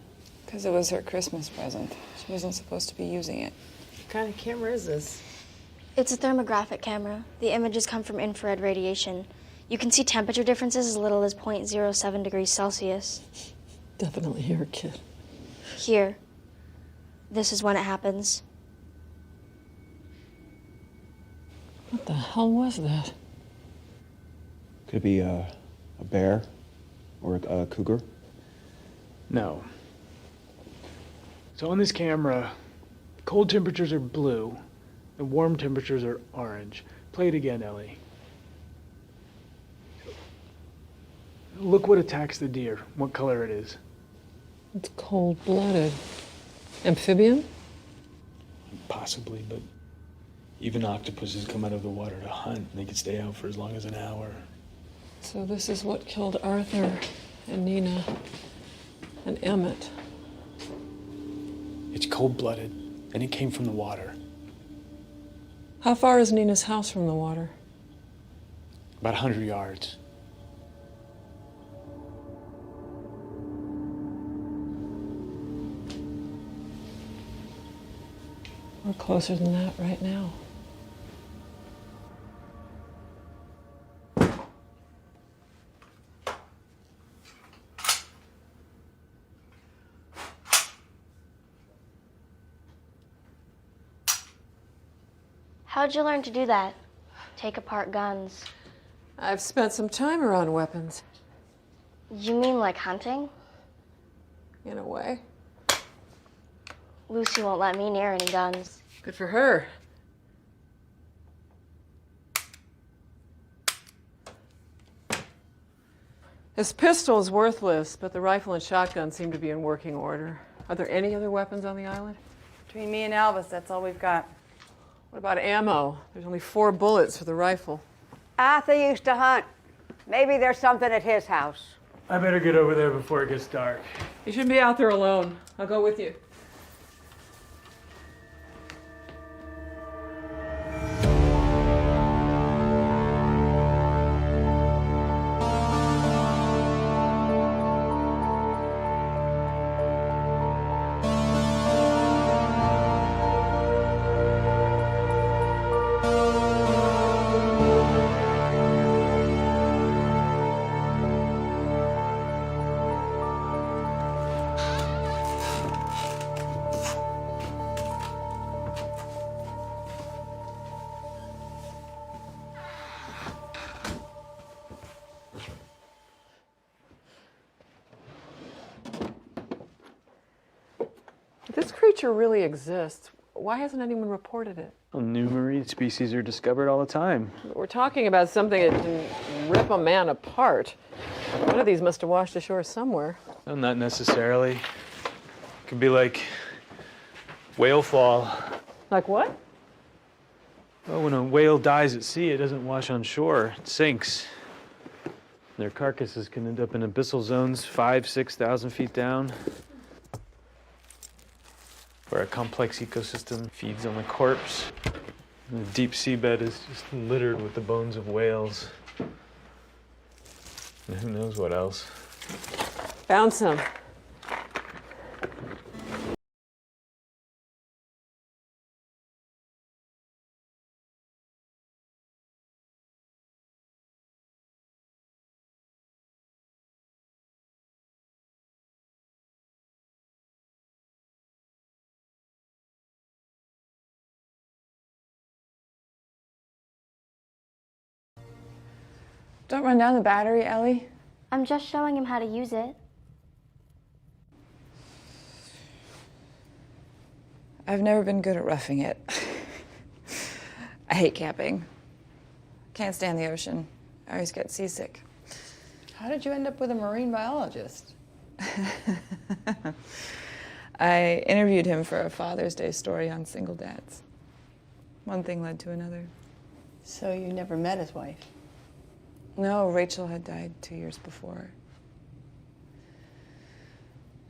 Because it was her Christmas present. She wasn't supposed to be using it. What kind of camera is this? It's a thermographic camera. The images come from infrared radiation. You can see temperature differences as little as 0.07 degrees Celsius. Definitely your kid. Here. This is when it happens. What the hell was that? Could it be a bear or a cougar? No. So on this camera, cold temperatures are blue, and warm temperatures are orange. Play it again, Ellie. Look what attacks the deer, what color it is. It's cold-blooded. Amphibian? Possibly, but even octopuses come out of the water to hunt, and they can stay out for as long as an hour. So this is what killed Arthur and Nina and Emmett. It's cold-blooded, and it came from the water. How far is Nina's house from the water? About 100 yards. We're closer than that right now. How'd you learn to do that? Take apart guns. I've spent some time around weapons. You mean like hunting? In a way. Lucy won't let me near any guns. Good for her. This pistol is worthless, but the rifle and shotgun seem to be in working order. Are there any other weapons on the island? Between me and Elvis, that's all we've got. What about ammo? There's only 4 bullets for the rifle. Arthur used to hunt. Maybe there's something at his house. I better get over there before it gets dark. You shouldn't be out there alone. I'll go with you. If this creature really exists, why hasn't anyone reported it? Well, new marine species are discovered all the time. We're talking about something that can rip a man apart. One of these must have washed ashore somewhere. No, not necessarily. It could be like whale fall. Like what? Well, when a whale dies at sea, it doesn't wash on shore, it sinks. Their carcasses can end up in abyssal zones 5,000 to 6,000 feet down, where a complex ecosystem feeds on the corpse. And the deep seabed is just littered with the bones of whales. And who knows what else. Found some. Don't run down the battery, Ellie. I'm just showing him how to use it. I've never been good at roughing it. I hate camping. Can't stand the ocean. I always get seasick. How did you end up with a marine biologist? I interviewed him for a Father's Day story on single dads. One thing led to another. So you never met his wife? No, Rachel had died 2 years before.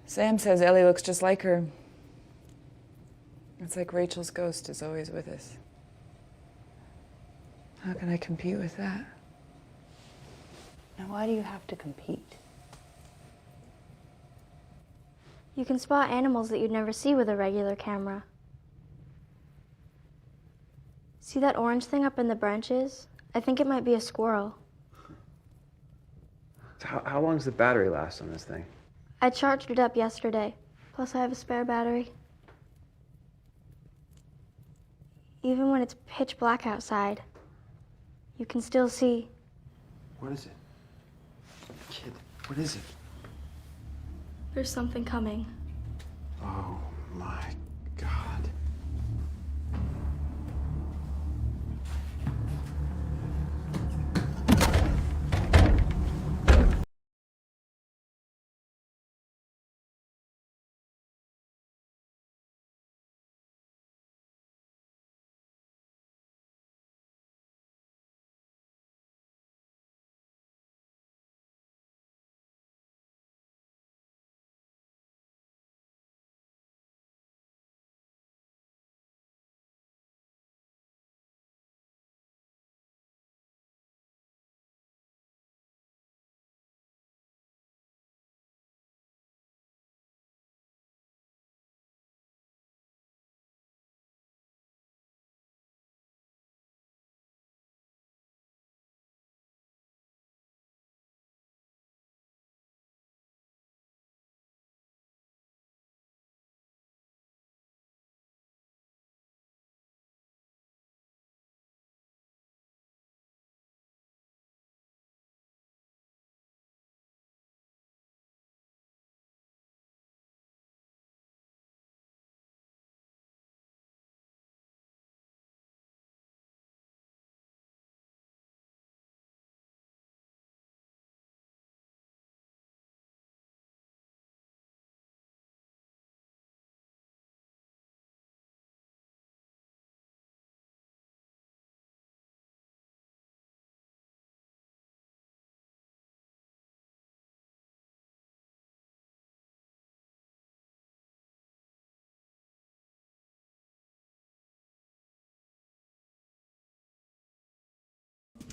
Sam says Ellie looks just like her. It's like Rachel's ghost is always with us. How can I compete with that? Now, why do you have to compete? You can spot animals that you'd never see with a regular camera. See that orange thing up in the branches? I think it might be a squirrel. How long does the battery last on this thing? I charged it up yesterday. Plus I have a spare battery. Even when it's pitch black outside, you can still see. What is it? Kid, what is it? There's something coming. Oh my God.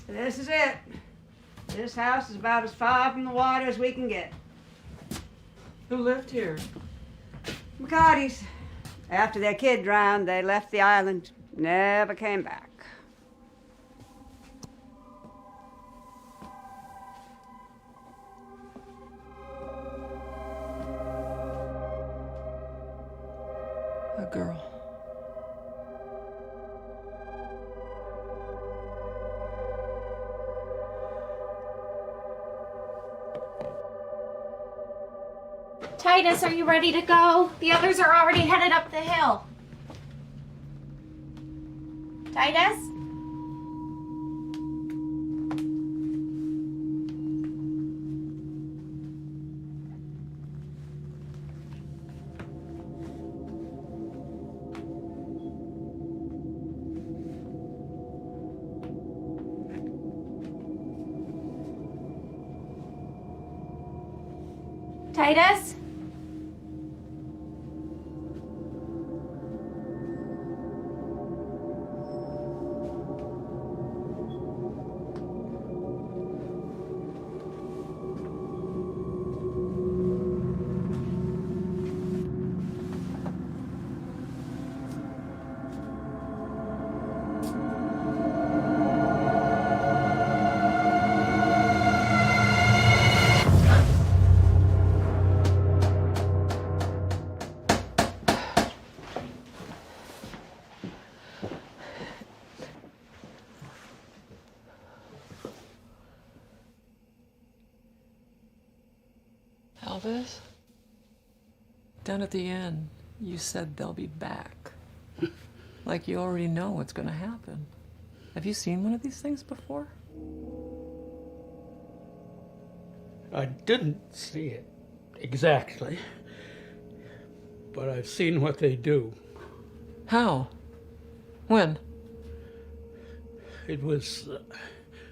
This is it. This house is about as far from the water as we can get. Who lived here? McCarty's. After their kid drowned, they left the island, never came back. A girl. Titus, are you ready to go? The others are already headed up the hill. Titus? Titus? Elvis? Down at the end, you said they'll be back. Like you already know what's going to happen. Have you seen one of these things before? I didn't see it exactly, but I've seen what they do. How? When? It was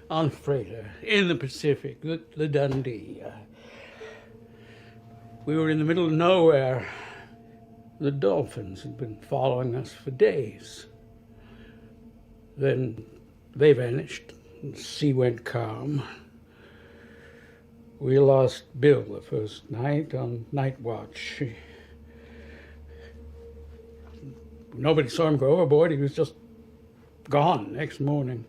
on a freighter in the Pacific, the Dundee. We were in the middle of nowhere. The dolphins had been following us for days. Then they vanished, and the sea went calm. We lost Bill the first night on night watch. Nobody saw him go overboard. He was just gone next morning.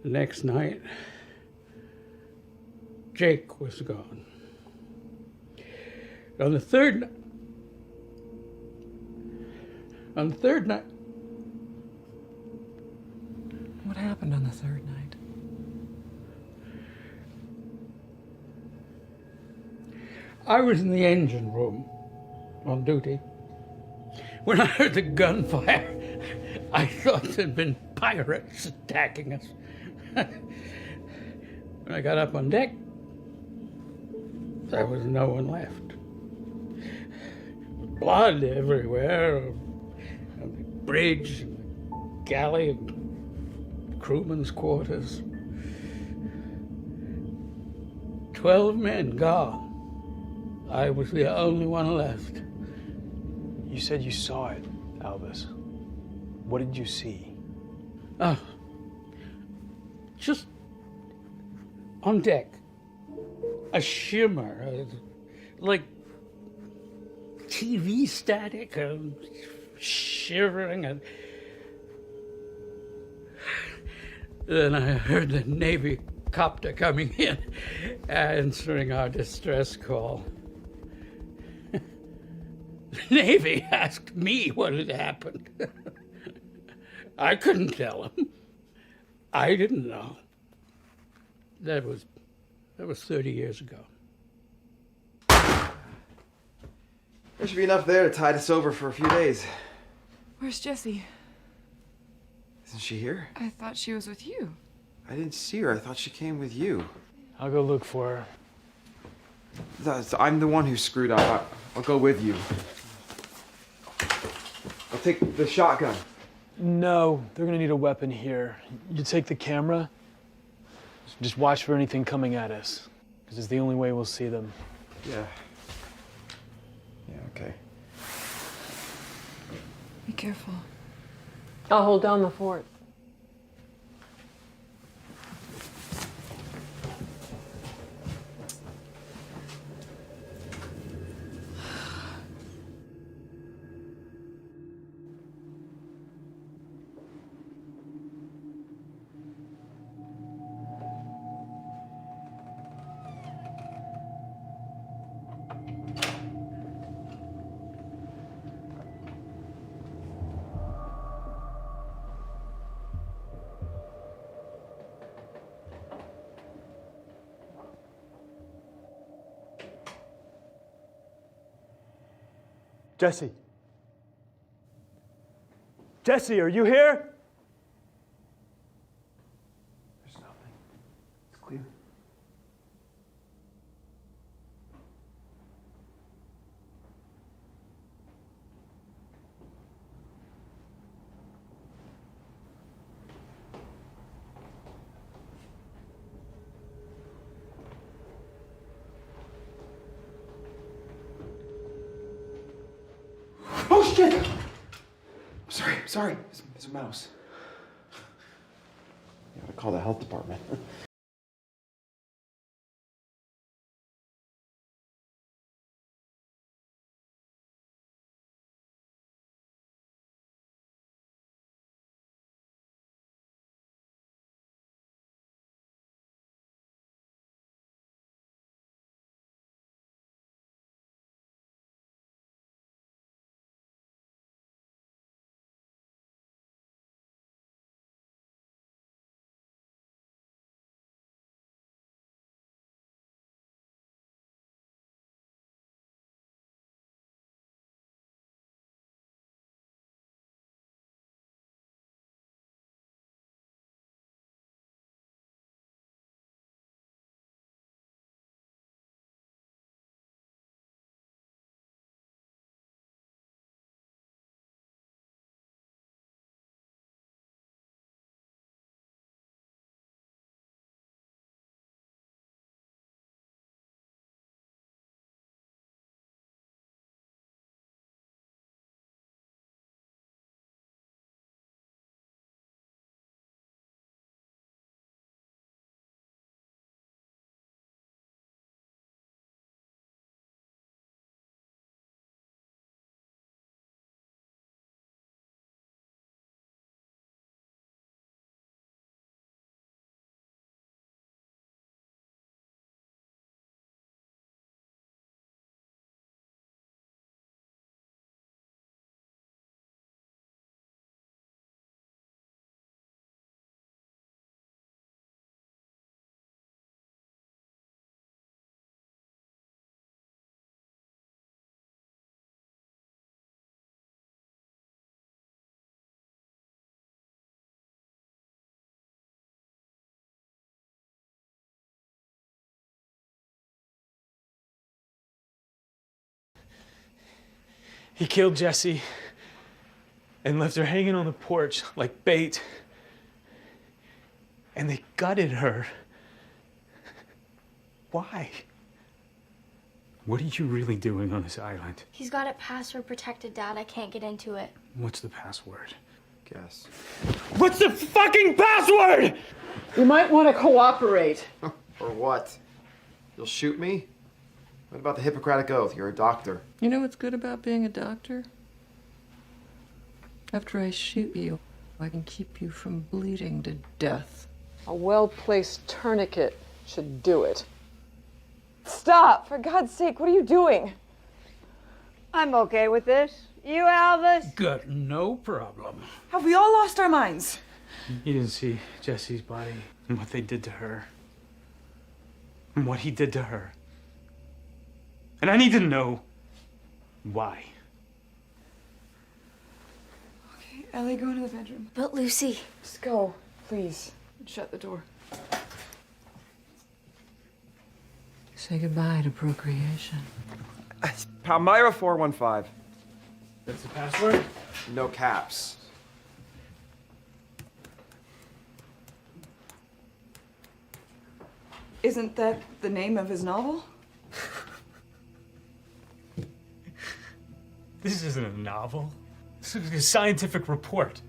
The next night, Jake was gone. On the third night, What happened on the third night? I was in the engine room on duty. When I heard the gunfire, I thought there'd been pirates attacking us. When I got up on deck, there was no one left. Blood everywhere, on the bridge, and the galley, and the crewmen's quarters. 12 men gone. I was the only one left. You said you saw it, Albus. What did you see? Just on deck, a shimmer, like TV static, shivering, and then I heard the Navy copter coming in, answering our distress call. The Navy asked me what had happened. I couldn't tell them. I didn't know. That was 30 years ago. There should be enough there to tide us over for a few days. Where's Jessie? Isn't she here? I thought she was with you. I didn't see her. I thought she came with you. I'll go look for her. I'm the one who screwed up. I'll go with you. I'll take the shotgun. No, they're gonna need a weapon here. You take the camera. Just watch for anything coming at us, because it's the only way we'll see them. Yeah. Yeah, okay. Be careful. I'll hold down the fort. Jessie. Jessie, are you here? There's nothing. It's clear. Oh shit! I'm sorry. It's a mouse. You gotta call the health department. He killed Jessie and left her hanging on the porch like bait. And they gutted her. Why? What are you really doing on this island? He's got it password protected, Dad. I can't get into it. What's the password? Guess. What's the fucking password? You might want to cooperate. Or what? You'll shoot me? What about the Hippocratic Oath? You're a doctor. You know what's good about being a doctor? After I shoot you, I can keep you from bleeding to death. A well-placed tourniquet should do it. Stop! For God's sake, what are you doing? I'm okay with this. You, Elvis? Got no problem. Have we all lost our minds? You didn't see Jessie's body and what they did to her. And what he did to her. And I need to know why. Okay, Ellie, go into the bedroom. But Lucy. Just go, please. Shut the door. Say goodbye to procreation. Palmyra 415. That's the password? No caps. Isn't that the name of his novel? This isn't a novel. This is a scientific report.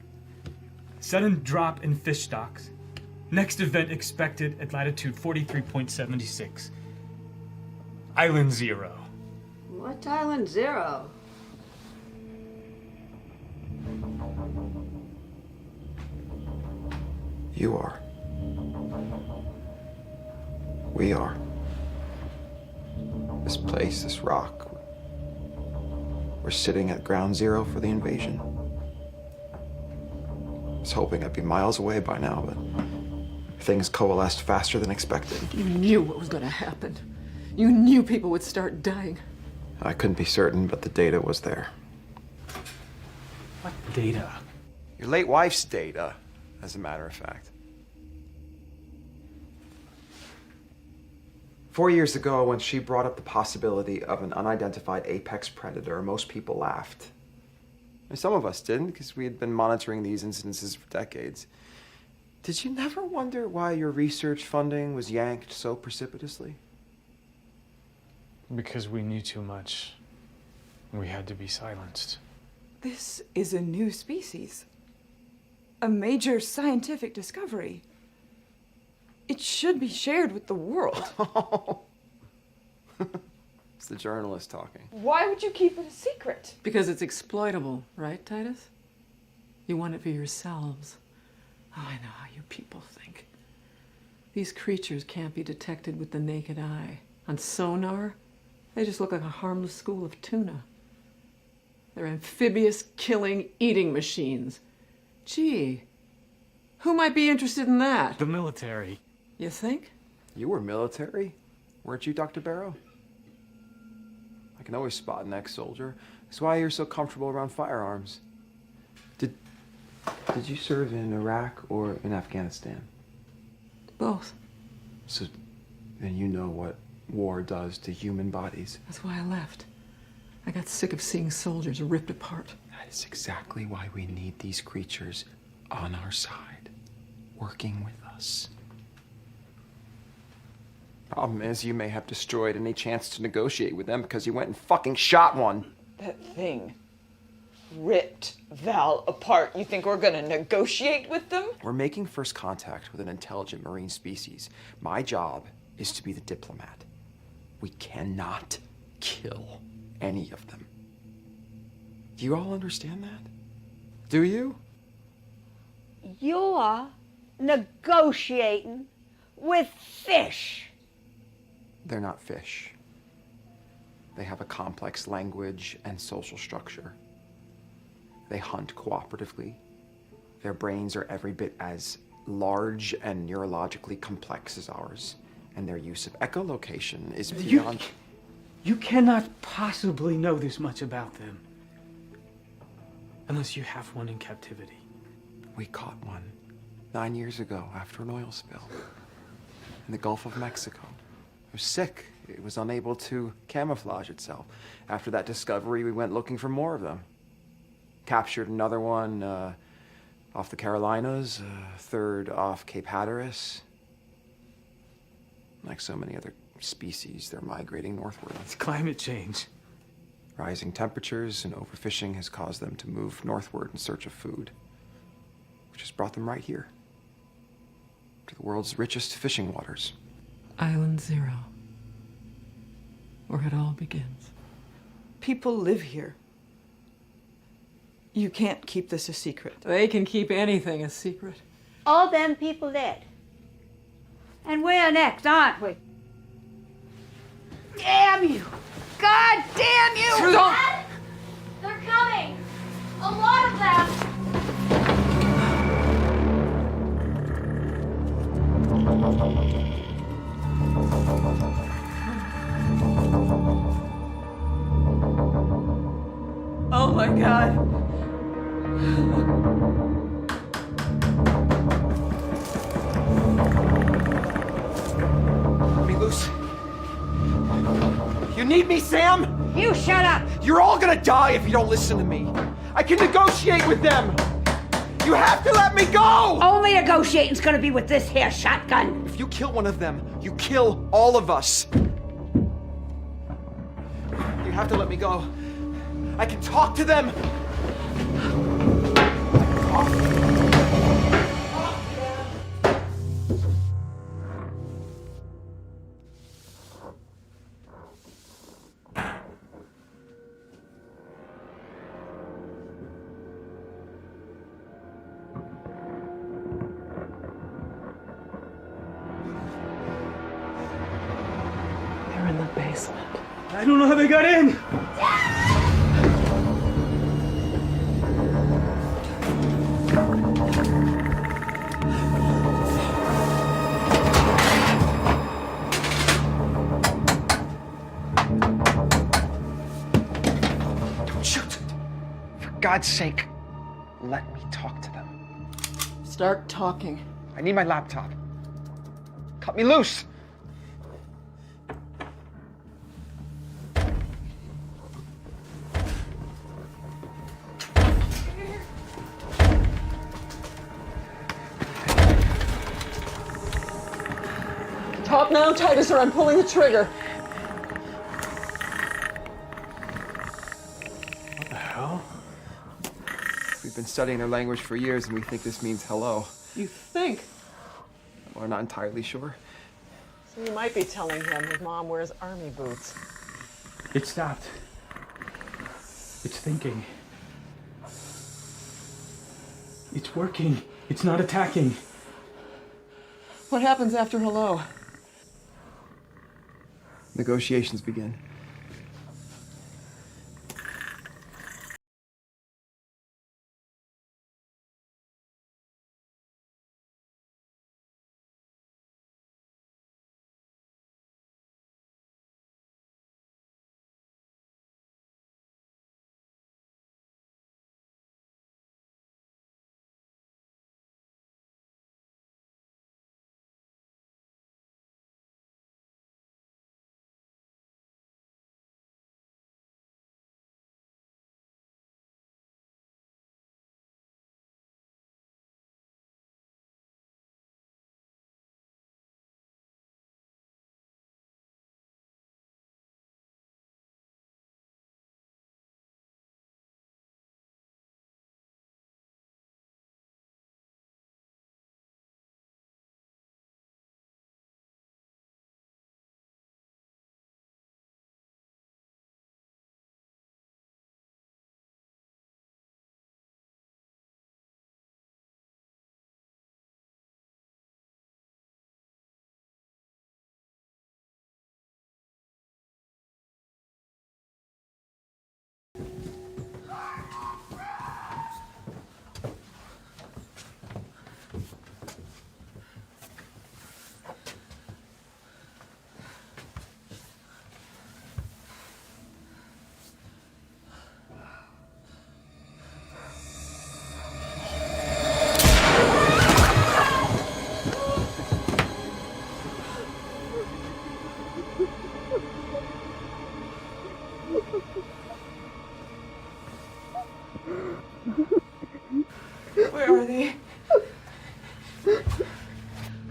Sudden drop in fish stocks. Next event expected at latitude 43.76. Island 0. What Island 0? You are. We are. This place, this rock. We're sitting at ground zero for the invasion. I was hoping I'd be miles away by now, but things coalesced faster than expected. You knew what was going to happen. You knew people would start dying. I couldn't be certain, but the data was there. What data? Your late wife's data, as a matter of fact. 4 years ago, when she brought up the possibility of an unidentified apex predator, most people laughed. And some of us didn't, because we had been monitoring these incidences for decades. Did you never wonder why your research funding was yanked so precipitously? Because we knew too much. We had to be silenced. This is a new species. A major scientific discovery. It should be shared with the world. It's the journalist talking. Why would you keep it a secret? Because it's exploitable, right, Titus? You want it for yourselves. Oh, I know how you people think. These creatures can't be detected with the naked eye. On sonar, they just look like a harmless school of tuna. They're amphibious, killing, eating machines. Gee, who might be interested in that? The military. You think? You were military? Weren't you, Dr. Barrow? I can always spot an ex-soldier. That's why you're so comfortable around firearms. Did you serve in Iraq or in Afghanistan? Both. So then you know what war does to human bodies. That's why I left. I got sick of seeing soldiers ripped apart. That is exactly why we need these creatures on our side, working with us. Problem is, you may have destroyed any chance to negotiate with them because you went and fucking shot one. That thing ripped Val apart. You think we're gonna negotiate with them? We're making first contact with an intelligent marine species. My job is to be the diplomat. We cannot kill any of them. Do you all understand that? Do you? You're negotiating with fish. They're not fish. They have a complex language and social structure. They hunt cooperatively. Their brains are every bit as large and neurologically complex as ours. And their use of echolocation is beyond... You cannot possibly know this much about them. Unless you have one in captivity. We caught one 9 years ago after an oil spill in the Gulf of Mexico. It was sick. It was unable to camouflage itself. After that discovery, we went looking for more of them. Captured another one off the Carolinas, a third off Cape Hatteras. Like so many other species, they're migrating northward. It's climate change. Rising temperatures and overfishing has caused them to move northward in search of food, which has brought them right here, to the world's richest fishing waters. Island Zero, where it all begins. People live here. You can't keep this a secret. They can keep anything a secret. All them people dead. And we're next, aren't we? Damn you! God damn you! Dad, they're coming. A lot of them. Oh my God. Let me loose. You need me, Sam? You shut up! You're all gonna die if you don't listen to me. I can negotiate with them. You have to let me go! Only negotiating's gonna be with this here shotgun. If you kill one of them, you kill all of us. You have to let me go. I can talk to them. They're in the basement. I don't know how they got in. Don't shoot. For God's sake, let me talk to them. Start talking. I need my laptop. Cut me loose. Talk now, Titus, or I'm pulling the trigger. What the hell? We've been studying their language for years and we think this means hello. You think? We're not entirely sure. So you might be telling him his mom wears army boots. It stopped. It's thinking. It's working. It's not attacking. What happens after hello? Negotiations begin.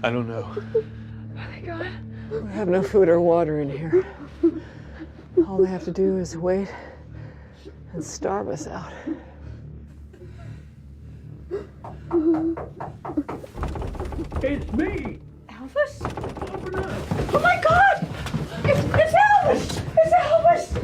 I don't know. Are they gone? We have no food or water in here. All they have to do is wait and starve us out. It's me! Elvis? Oh my God! It's Elvis! It's Elvis!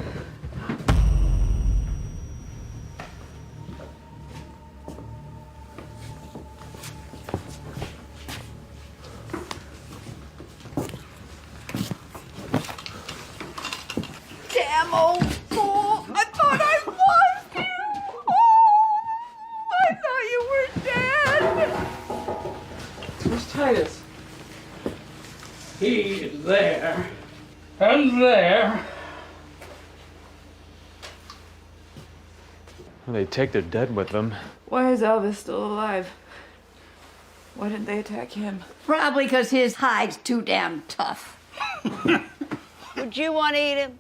Damn old fool! I thought I lost you! Oh, I thought you were dead! Where's Titus? He is there. And there. Well, they take their dead with them. Why is Elvis still alive? Why didn't they attack him? Probably because his hide's too damn tough. Would you want to eat him?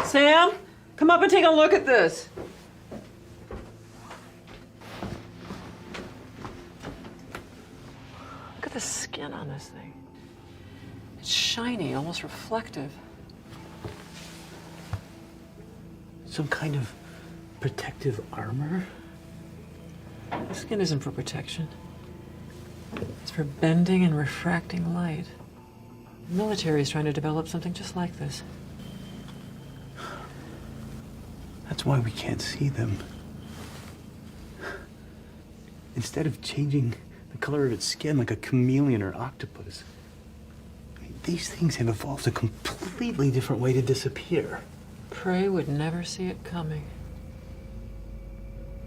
Sam, come up and take a look at this. Look at the skin on this thing. It's shiny, almost reflective. Some kind of protective armor? The skin isn't for protection. It's for bending and refracting light. The military is trying to develop something just like this. That's why we can't see them. Instead of changing the color of its skin like a chameleon or octopus, I mean, these things have evolved a completely different way to disappear. Prey would never see it coming.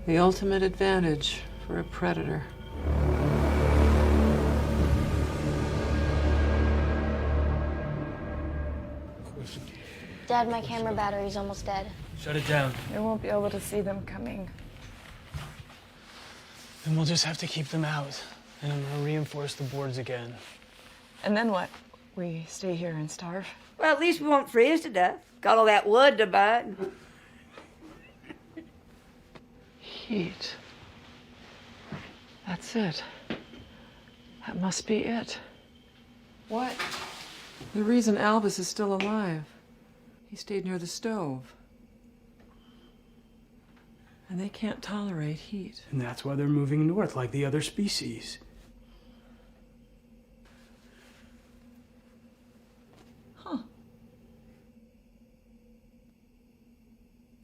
The ultimate advantage for a predator. Dad, my camera battery's almost dead. Shut it down. We won't be able to see them coming. Then we'll just have to keep them out. And I'm gonna reinforce the boards again. And then what? We stay here and starve? Well, at least we won't freeze to death. Got all that wood to burn. Heat. That's it. That must be it. What? The reason Albus is still alive. He stayed near the stove. And they can't tolerate heat. And that's why they're moving north like the other species.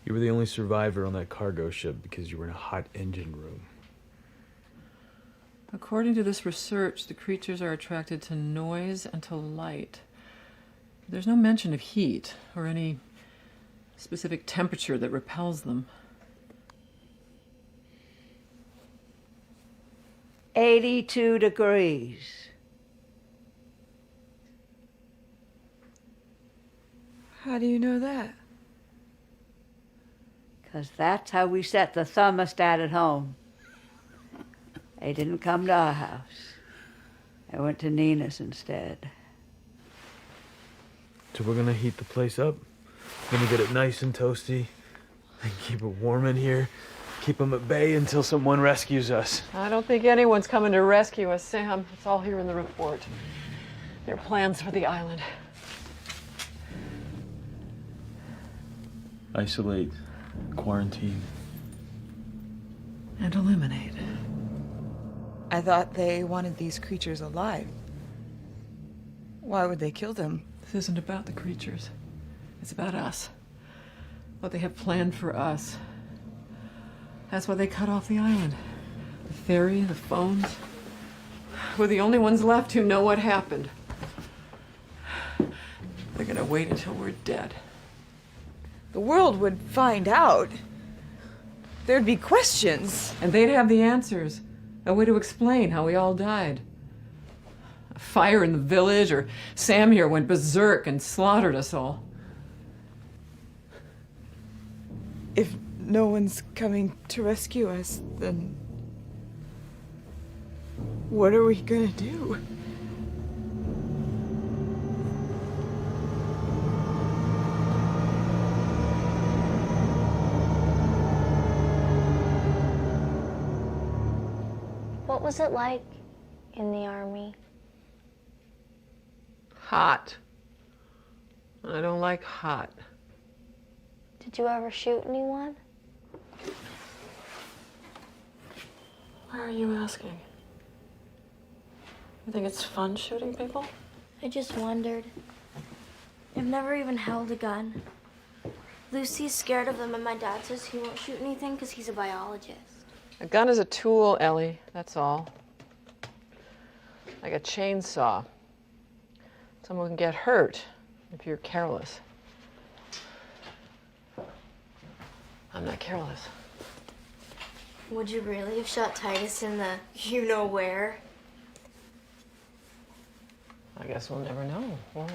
You were the only survivor on that cargo ship because you were in a hot engine room. According to this research, the creatures are attracted to noise and to light. There's no mention of heat or any specific temperature that repels them. 82 degrees. How do you know that? Because that's how we set the thermostat at home. They didn't come to our house. They went to Nina's instead. So we're gonna heat the place up. Gonna get it nice and toasty. And keep it warm in here. Keep them at bay until someone rescues us. I don't think anyone's coming to rescue us, Sam. It's all here in the report. Their plans for the island. Isolate, quarantine. And eliminate. I thought they wanted these creatures alive. Why would they kill them? This isn't about the creatures. It's about us. What they have planned for us. That's why they cut off the island. The ferry, the phones. We're the only ones left who know what happened. They're gonna wait until we're dead. The world would find out. There'd be questions. And they'd have the answers. A way to explain how we all died. A fire in the village, or Sam here went berserk and slaughtered us all. If no one's coming to rescue us, then what are we gonna do? What was it like in the army? Hot. I don't like hot. Did you ever shoot anyone? Why are you asking? You think it's fun shooting people? I just wondered. I've never even held a gun. Lucy's scared of them, and my dad says he won't shoot anything because he's a biologist. A gun is a tool, Ellie, that's all. Like a chainsaw. Someone can get hurt if you're careless. I'm not careless. Would you really have shot Titus in the you-know-where? I guess we'll never know, will we?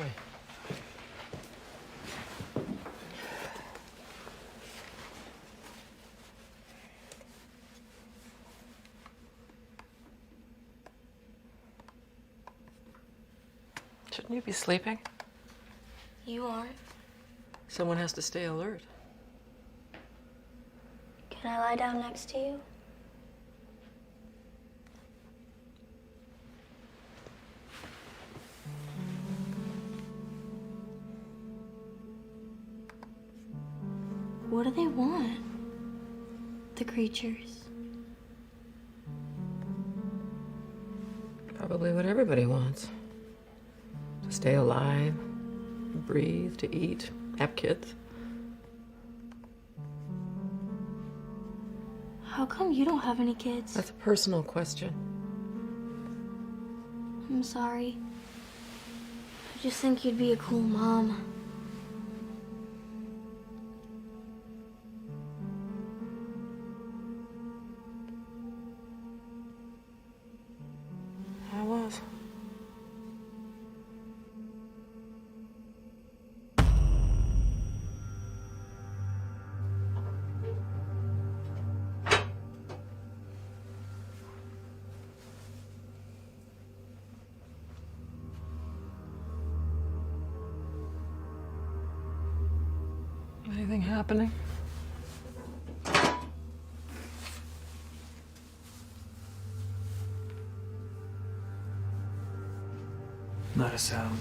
Shouldn't you be sleeping? You aren't. Someone has to stay alert. Can I lie down next to you? What do they want? The creatures. Probably what everybody wants. To stay alive, to breathe, to eat, have kids. How come you don't have any kids? That's a personal question. I'm sorry. I just think you'd be a cool mom. I was. Anything happening? Not a sound.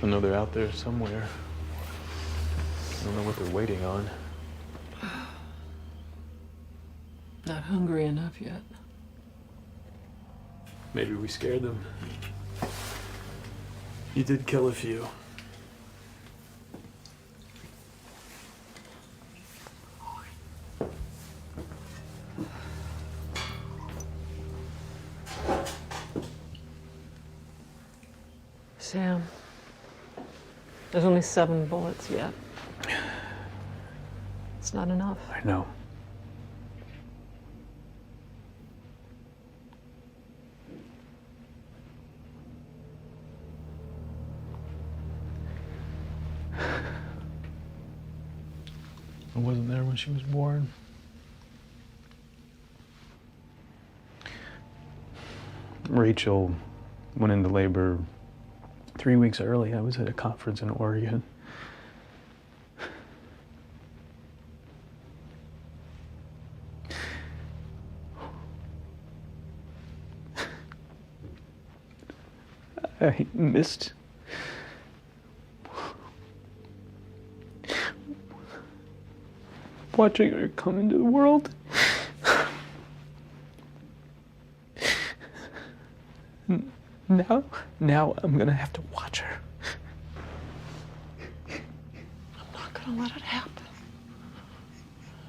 I know they're out there somewhere. I don't know what they're waiting on. Not hungry enough yet. Maybe we scared them. You did kill a few. Sam, there's only 7 bullets yet. It's not enough. I know. I wasn't there when she was born. Rachel went into labor 3 weeks early. I was at a conference in Oregon. I missed watching her come into the world. Now I'm gonna have to watch her. I'm not gonna let it happen.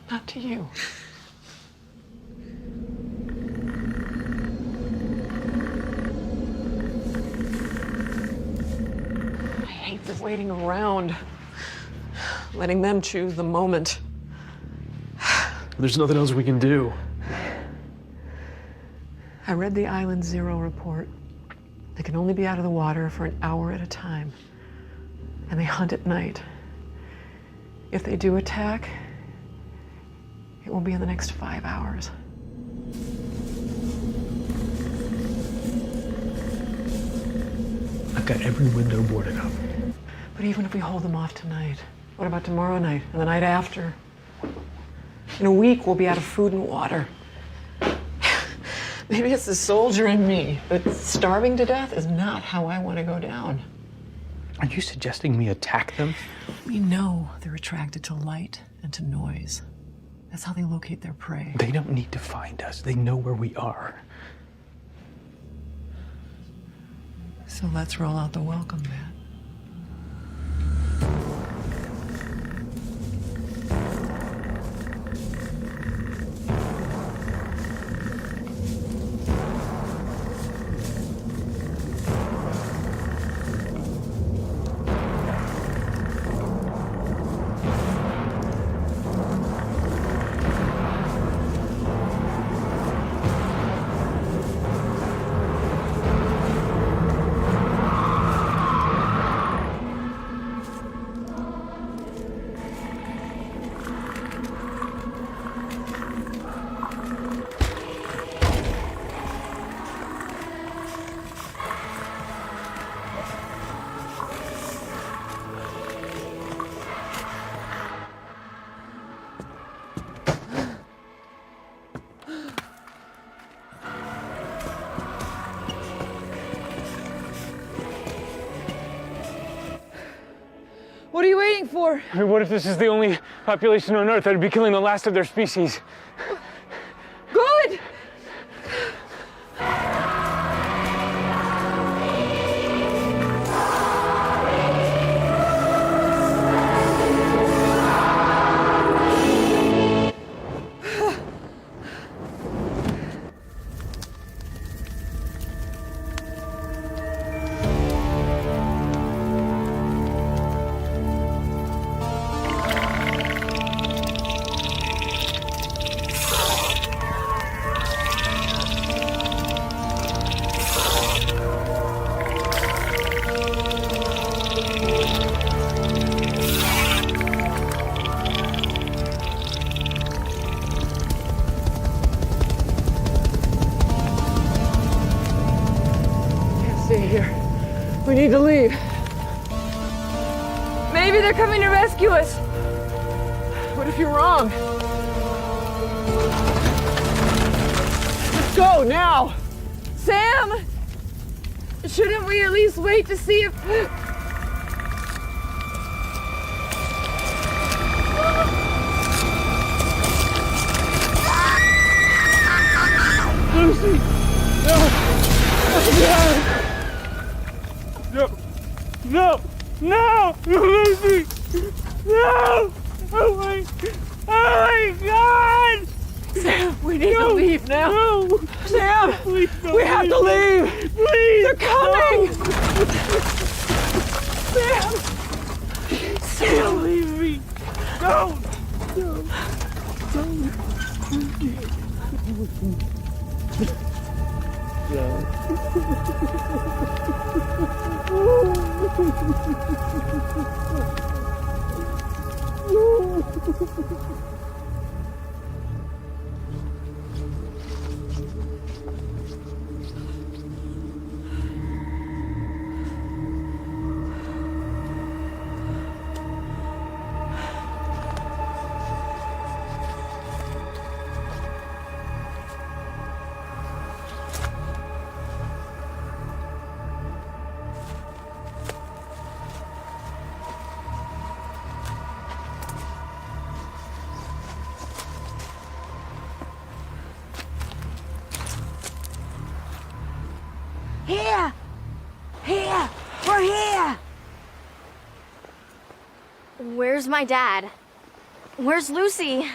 Not to you. I hate the waiting around, letting them choose the moment. There's nothing else we can do. I read the Island Zero report. They can only be out of the water for an hour at a time. And they hunt at night. If they do attack, it will be in the next 5 hours. I've got every window boarded up. But even if we hold them off tonight, what about tomorrow night and the night after? In a week, we'll be out of food and water. Maybe it's the soldier in me, but starving to death is not how I want to go down. Are you suggesting we attack them? We know they're attracted to light and to noise. That's how they locate their prey. They don't need to find us. They know where we are. So let's roll out the welcome mat. What are you waiting for? What if this is the only population on Earth that would be killing the last of their species? Good! Stay here. We need to leave. Maybe they're coming to rescue us. What if you're wrong? Let's go now! Sam! Shouldn't we at least wait to see if... Lucy! No! No! No! No! Lucy! No! Oh my God! Sam, we need to leave now. No! Sam, Please don't we have to leave. Please! They're coming. No. Sam, Don't leave me! No! No! Here! Here! We're here! Where's my dad? Where's Lucy?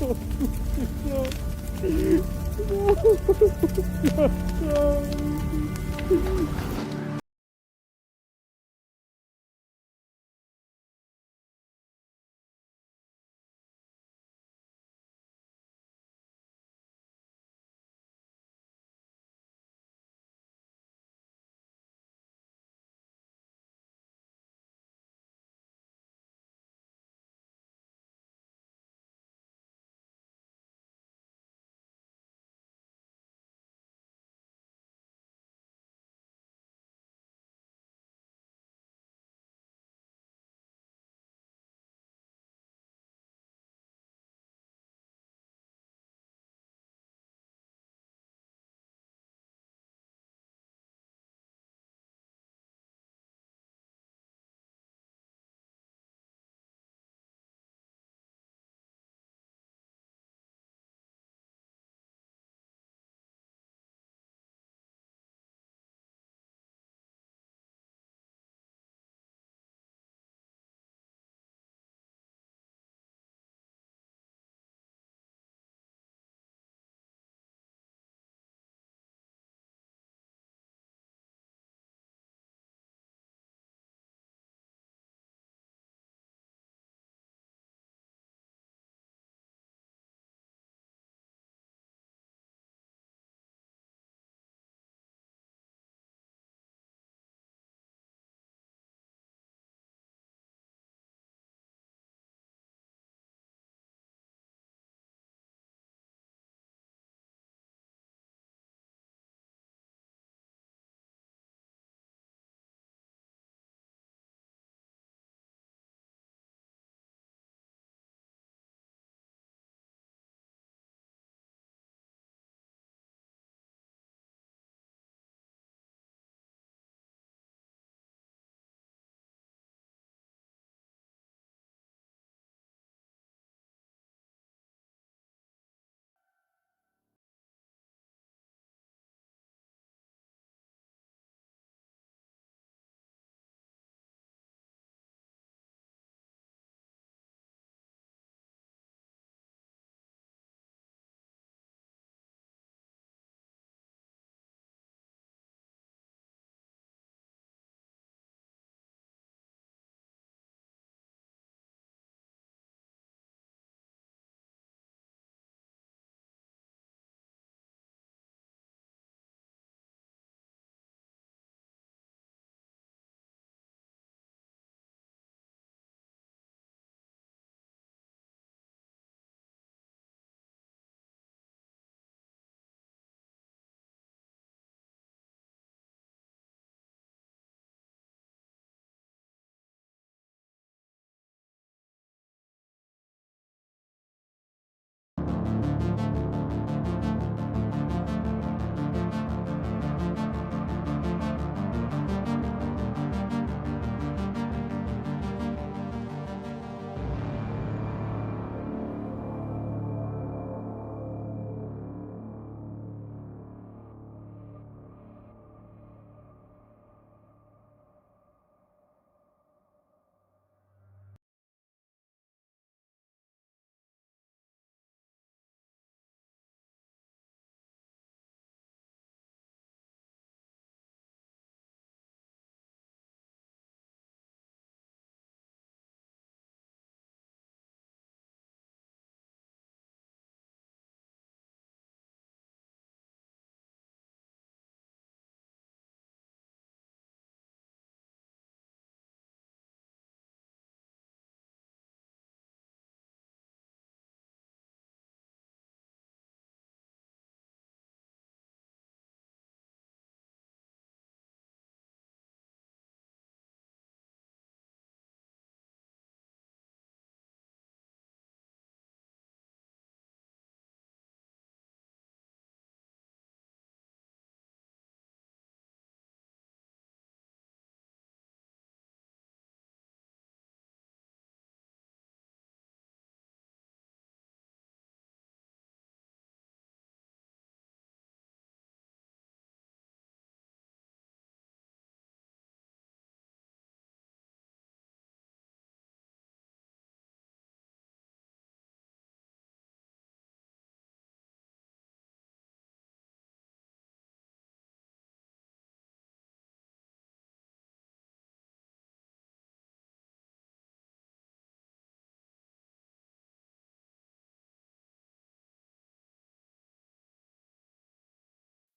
No.